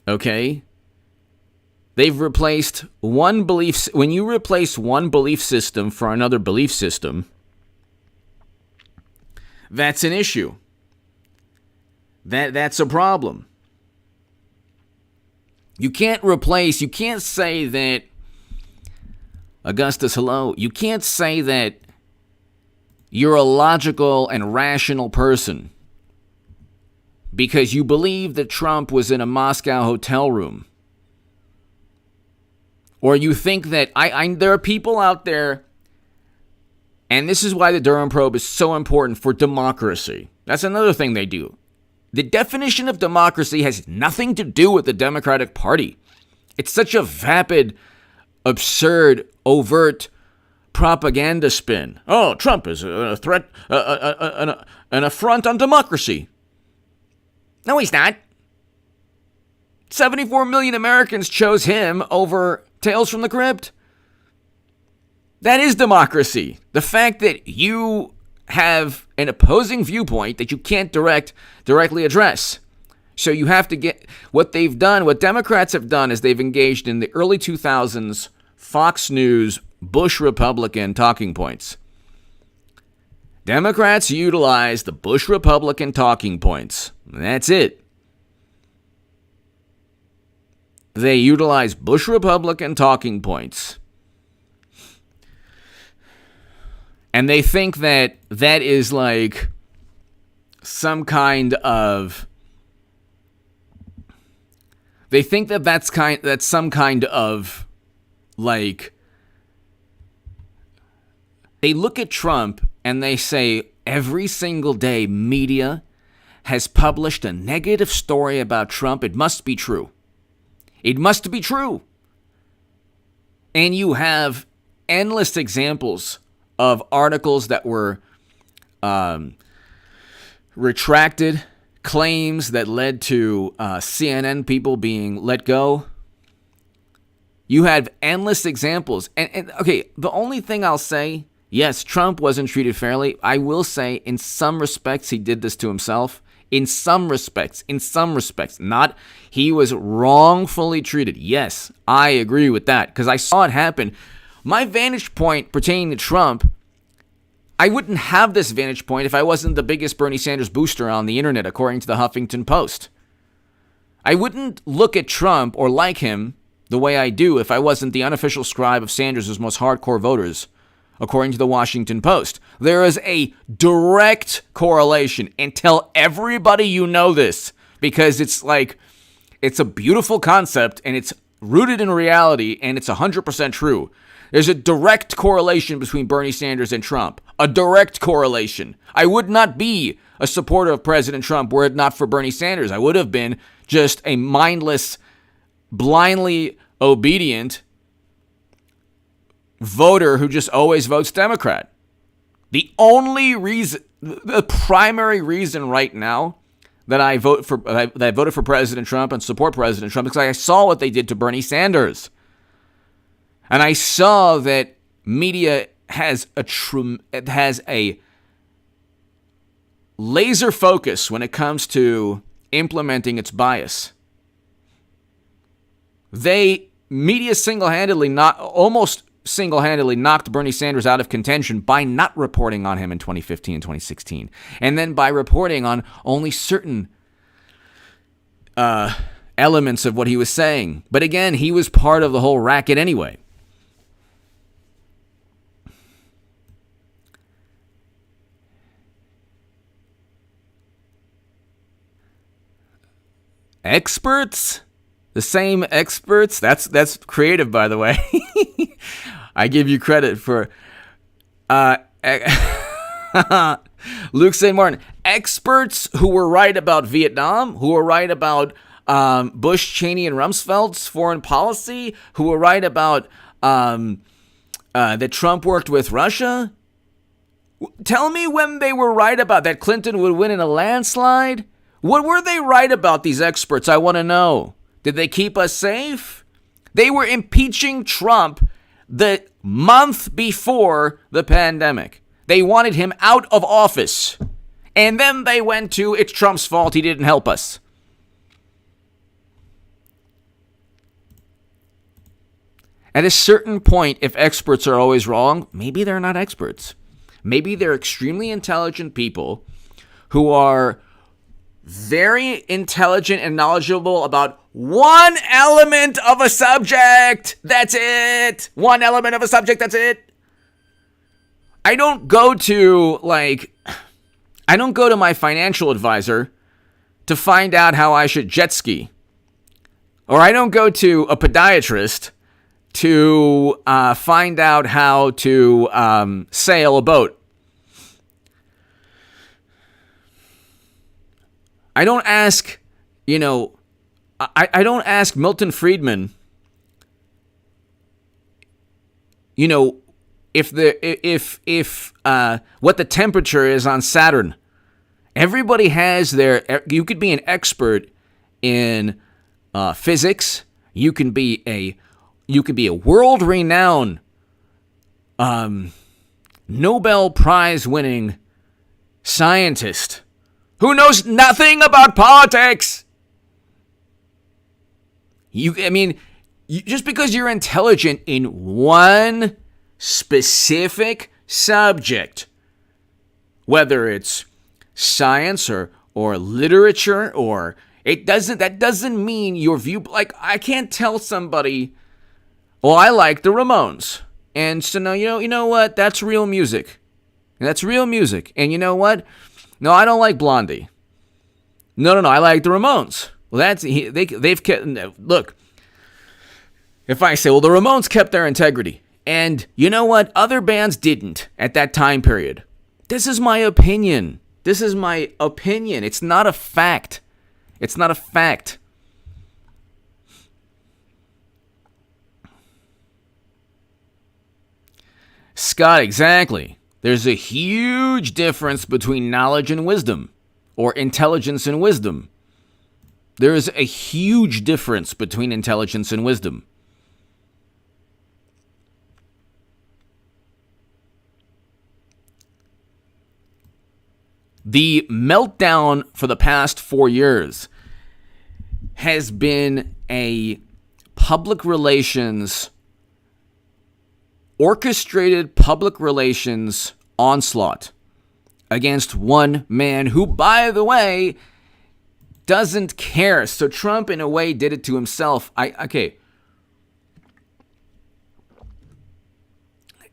Okay? They've replaced one belief. When you replace one belief system for another belief system, that's an issue. That's a problem. You can't say that, Augustus, hello. You can't say that you're a logical and rational person because you believe that Trump was in a Moscow hotel room. Or you think that there are people out there, and this is why the Durham Probe is so important for democracy. That's another thing they do. The definition of democracy has nothing to do with the Democratic Party. It's such a vapid, absurd, overt propaganda spin. Oh, Trump is a threat, an affront on democracy. No, he's not. 74 million Americans chose him over Tales from the Crypt. That is democracy. The fact that you have an opposing viewpoint that you can't directly address. So you have to get what they've done. What Democrats have done is they've engaged in the early 2000s Fox News Bush Republican talking points. Democrats utilize the Bush Republican talking points. That's it. They utilize Bush Republican talking points. And they think that that is like some kind of... They think that that's some kind of like... They look at Trump and they say every single day media has published a negative story about Trump. It must be true. It must be true. And you have endless examples of articles that were retracted, claims that led to CNN people being let go. You have endless examples. And okay, the only thing I'll say, yes, Trump wasn't treated fairly. I will say in some respects he did this to himself. In some respects, not he was wrongfully treated. Yes, I agree with that because I saw it happen. My vantage point pertaining to Trump, I wouldn't have this vantage point if I wasn't the biggest Bernie Sanders booster on the internet, according to the Huffington Post. I wouldn't look at Trump or like him the way I do if I wasn't the unofficial scribe of Sanders' most hardcore voters, according to the Washington Post. There is a direct correlation, and tell everybody you know this, because it's a beautiful concept, and it's rooted in reality, and it's 100% true. There's a direct correlation between Bernie Sanders and Trump. A direct correlation. I would not be a supporter of President Trump were it not for Bernie Sanders. I would have been just a mindless, blindly obedient voter who just always votes Democrat. The primary reason right now that I voted for President Trump and support President Trump is because I saw what they did to Bernie Sanders. And I saw that media has a laser focus when it comes to implementing its bias. Media almost single-handedly knocked Bernie Sanders out of contention by not reporting on him in 2015 and 2016. And then by reporting on only certain elements of what he was saying. But again, he was part of the whole racket anyway. Experts? The same experts? That's creative, by the way. I give you credit for Luke St. Martin. Experts who were right about Vietnam, who were right about Bush, Cheney, and Rumsfeld's foreign policy, who were right about that Trump worked with Russia? Tell me when they were right about that Clinton would win in a landslide. What were they right about, these experts? I want to know. Did they keep us safe? They were impeaching Trump the month before the pandemic. They wanted him out of office. And then they went to, it's Trump's fault, he didn't help us. At a certain point, if experts are always wrong, maybe they're not experts. Maybe they're extremely intelligent people who are very intelligent and knowledgeable about one element of a subject. That's it. One element of a subject. That's it. I don't go to my financial advisor to find out how I should jet ski. Or I don't go to a podiatrist to find out how to sail a boat. I don't ask, I don't ask Milton Friedman, if what the temperature is on Saturn. Everybody has you could be an expert in physics. You can be a world-renowned Nobel Prize-winning scientist who knows nothing about politics. Just because you're intelligent in one specific subject, whether it's science or literature, that doesn't mean your view. Like, I can't tell somebody, well, I like the Ramones, and so no, you know what? That's real music. That's real music. And you know what? No, I don't like Blondie. No, I like the Ramones. Well, they've kept. Look, if I say, well, the Ramones kept their integrity, and you know what? Other bands didn't at that time period. This is my opinion. It's not a fact. It's not a fact. Scott, exactly. There's a huge difference between knowledge and wisdom, or intelligence and wisdom. There is a huge difference between intelligence and wisdom. The meltdown for the past 4 years has been a orchestrated public relations onslaught against one man who, by the way, doesn't care. So Trump, in a way, did it to himself.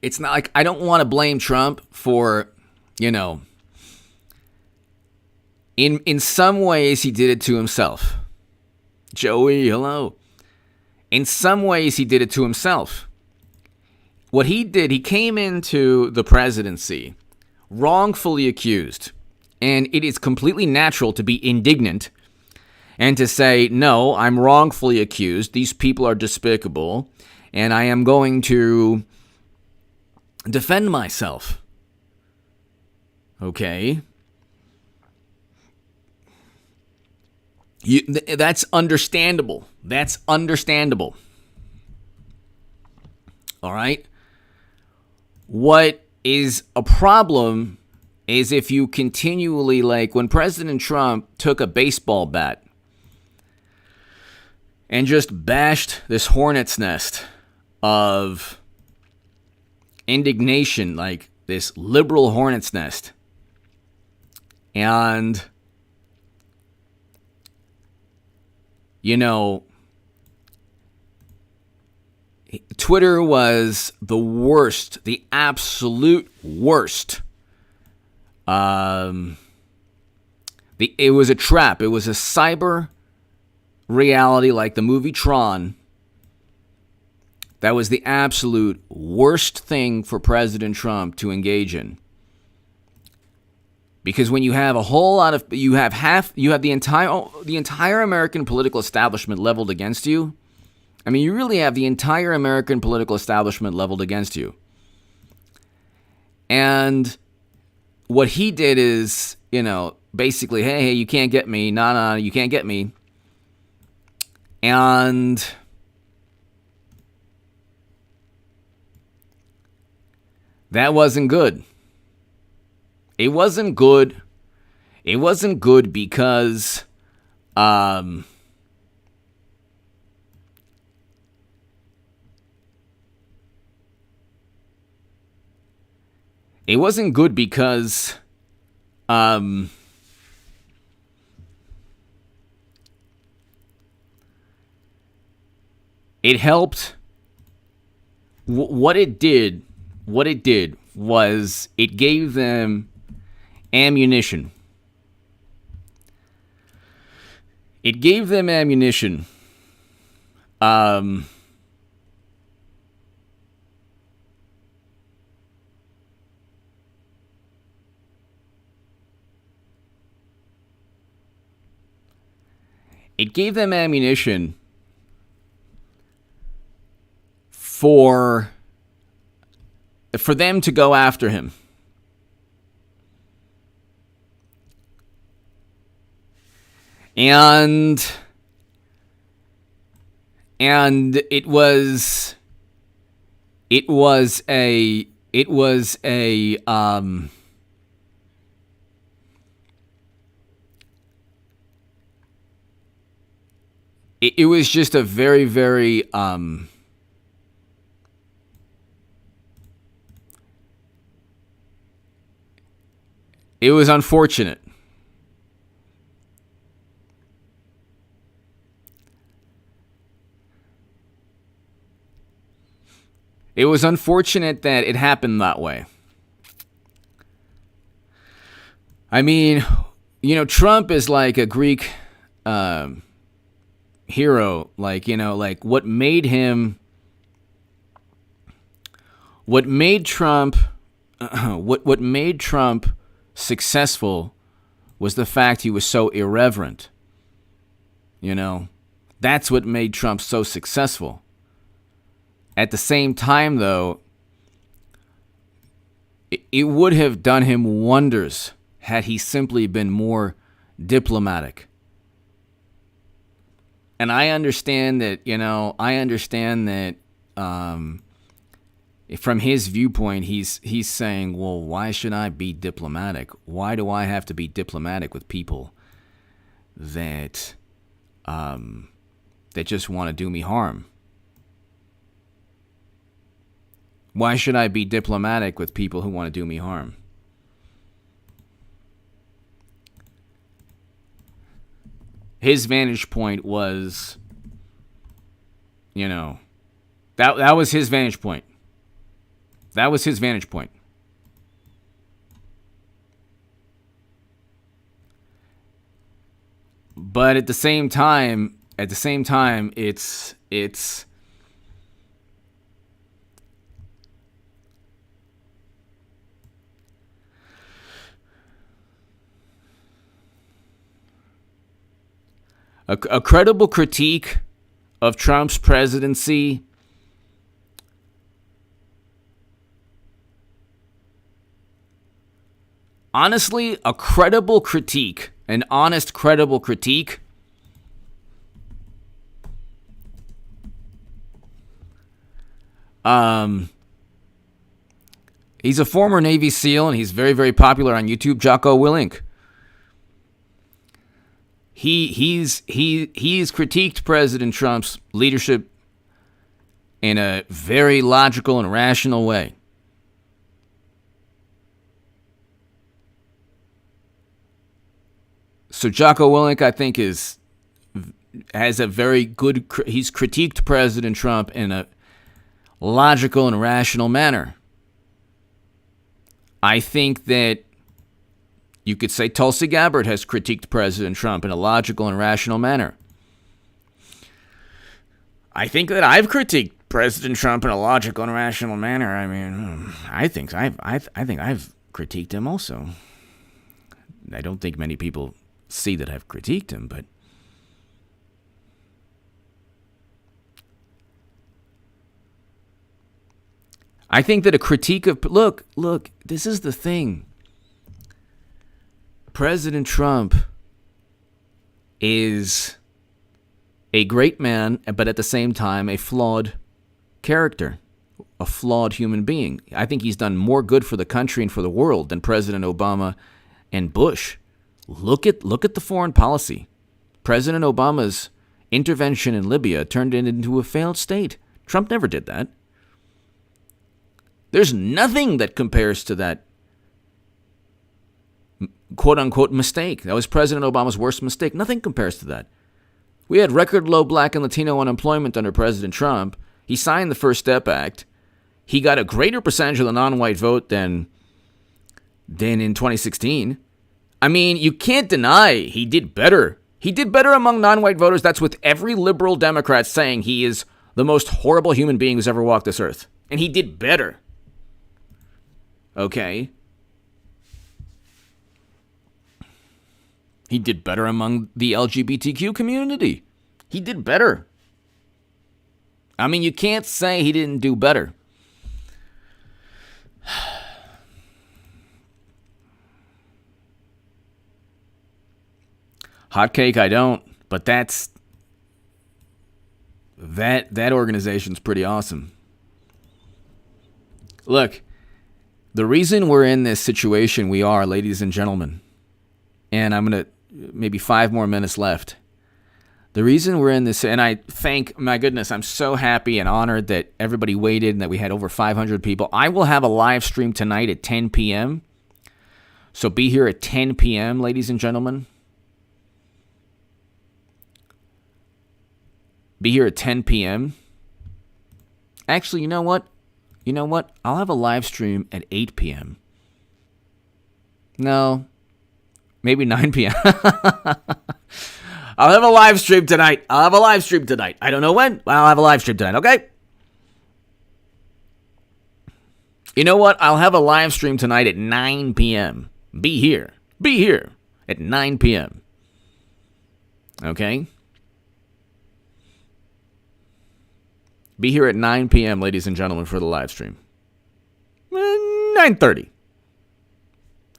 It's not like I don't want to blame Trump for, in some ways he did it to himself. Joey, hello. In some ways he did it to himself. What he did, he came into the presidency wrongfully accused. And it is completely natural to be indignant and to say, no, I'm wrongfully accused. These people are despicable. And I am going to defend myself. Okay? That's understandable. That's understandable. All right? What is a problem is if you continually, like when President Trump took a baseball bat and just bashed this hornet's nest of indignation, like this liberal hornet's nest, and Twitter was the worst, the absolute worst. It was a trap. It was a cyber reality like the movie Tron. That was the absolute worst thing for President Trump to engage in. Because when you have you have the entire American political establishment leveled against you, I mean, you really have the entire American political establishment leveled against you. And what he did is, basically, hey, you can't get me. No, you can't get me. And that wasn't good. It wasn't good. It wasn't good because it wasn't good because it helped. What it did was it gave them ammunition. It gave them ammunition. It gave them ammunition for them to go after him. And it was a it was just a very, very it was unfortunate. It was unfortunate that it happened that way. I mean, Trump is like a Greek hero. Like what made Trump successful was the fact he was so irreverent. That's what made Trump so successful. At the same time, though, it would have done him wonders had he simply been more diplomatic. And I understand that, from his viewpoint, he's saying, well, why should I be diplomatic? Why do I have to be diplomatic with people that just want to do me harm? Why should I be diplomatic with people who want to do me harm? His vantage point was, that was his vantage point. That was his vantage point. But at the same time, it's a credible critique of Trump's presidency honestly, a credible critique, an honest, credible critique he's a former Navy SEAL and he's very, very popular on YouTube, Jocko Willink. He's critiqued President Trump's leadership in a very logical and rational way. So Jocko Willink, I think, has a very good. He's critiqued President Trump in a logical and rational manner. I think that you could say Tulsi Gabbard has critiqued President Trump in a logical and rational manner. I think that I've critiqued President Trump in a logical and rational manner. I mean, I think I've critiqued him also. I don't think many people see that I've critiqued him, but I think that a critique of... Look, this is the thing. President Trump is a great man, but at the same time, a flawed character, a flawed human being. I think he's done more good for the country and for the world than President Obama and Bush. Look at the foreign policy. President Obama's intervention in Libya turned it into a failed state. Trump never did that. There's nothing that compares to that quote-unquote mistake. That was President Obama's worst mistake. Nothing compares to that. We had record low black and Latino unemployment under President Trump. He signed the First Step Act. He got a greater percentage of the non-white vote than in 2016. I mean, you can't deny he did better. He did better among non-white voters. That's with every liberal Democrat saying he is the most horrible human being who's ever walked this earth. And he did better. Okay? He did better among the LGBTQ community. He did better. I mean, you can't say he didn't do better. Hot cake, I don't, but that organization's pretty awesome. Look, the reason we're in this situation we are, ladies and gentlemen, and I'm going to, maybe 5 more minutes left. The reason we're in this, and I thank, my goodness, I'm so happy and honored that everybody waited and that we had over 500 people. I will have a live stream tonight at 10 p.m. So be here at 10 p.m., ladies and gentlemen. Be here at 10 p.m. Actually, you know what? I'll have a live stream at 8 p.m. No, maybe 9 p.m. I'll have a live stream tonight. I don't know when, but I'll have a live stream tonight, okay? You know what? I'll have a live stream tonight at 9 p.m. Be here at 9 p.m. Okay? Be here at 9 p.m., ladies and gentlemen, for the live stream. 9:30.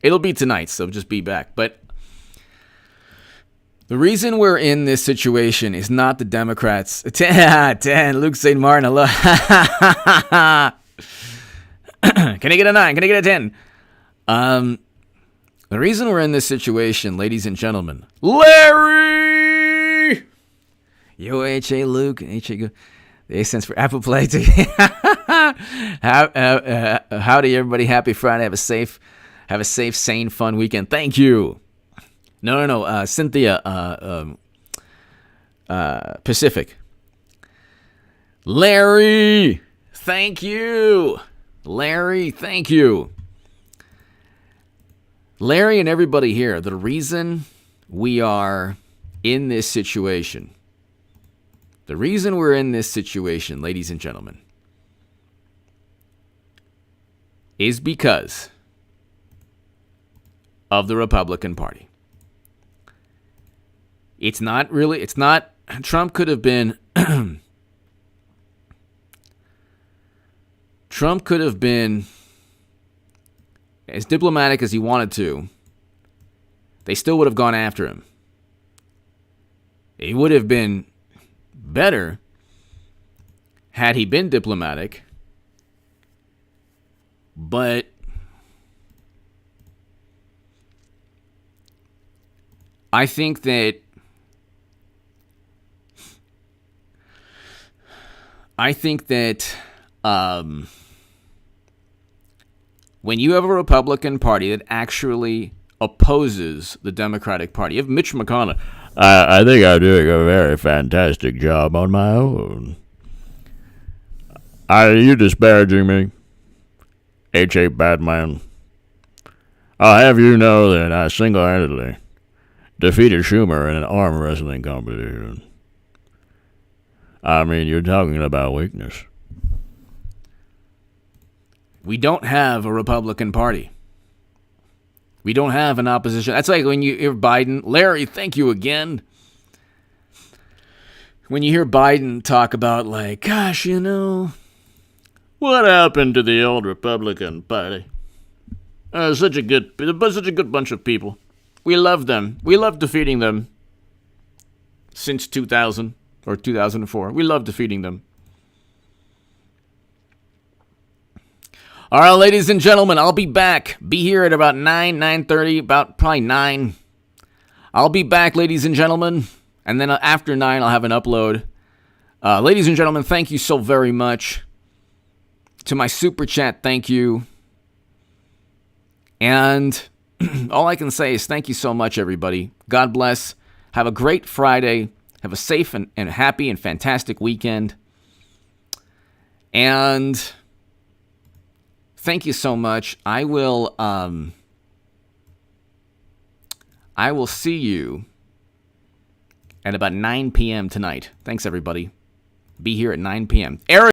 It'll be tonight, so just be back. But the reason we're in this situation is not the Democrats. 10, Luke St. Martin, hello. Can I get a 9? Can I get a 10? The reason we're in this situation, ladies and gentlemen, Larry! Yo, H.A. Luke, H.A. Good. The A stands for Apple Play. Howdy, everybody. Happy Friday. Have a safe, sane, fun weekend. Thank you. No. Cynthia, Pacific. Larry, thank you. Larry and everybody here, the reason we are in this situation, ladies and gentlemen, is because of the Republican Party. Trump could have been as diplomatic as he wanted to. They still would have gone after him. It would have been better had he been diplomatic, but I think that when you have a Republican Party that actually opposes the Democratic Party, you have Mitch McConnell. I think I'm doing a very fantastic job on my own. Are you disparaging me? H.A. Batman. I'll have you know that I single-handedly defeated Schumer in an arm wrestling competition. I mean, you're talking about weakness. We don't have a Republican Party. We don't have an opposition. That's like when you hear Biden. Larry, thank you again. When you hear Biden talk about, like, gosh, What happened to the old Republican Party? Such a good bunch of people. We love them. We love defeating them. Since 2000 or 2004, we love defeating them. All right, ladies and gentlemen, I'll be back. Be here at about 9:30, about probably 9. I'll be back, ladies and gentlemen. And then after 9, I'll have an upload. Ladies and gentlemen, thank you so very much. To my super chat, thank you. And all I can say is thank you so much, everybody. God bless. Have a great Friday. Have a safe and happy and fantastic weekend. And thank you so much. I will see you at about 9 p.m. tonight. Thanks, everybody. Be here at 9 p.m. Eric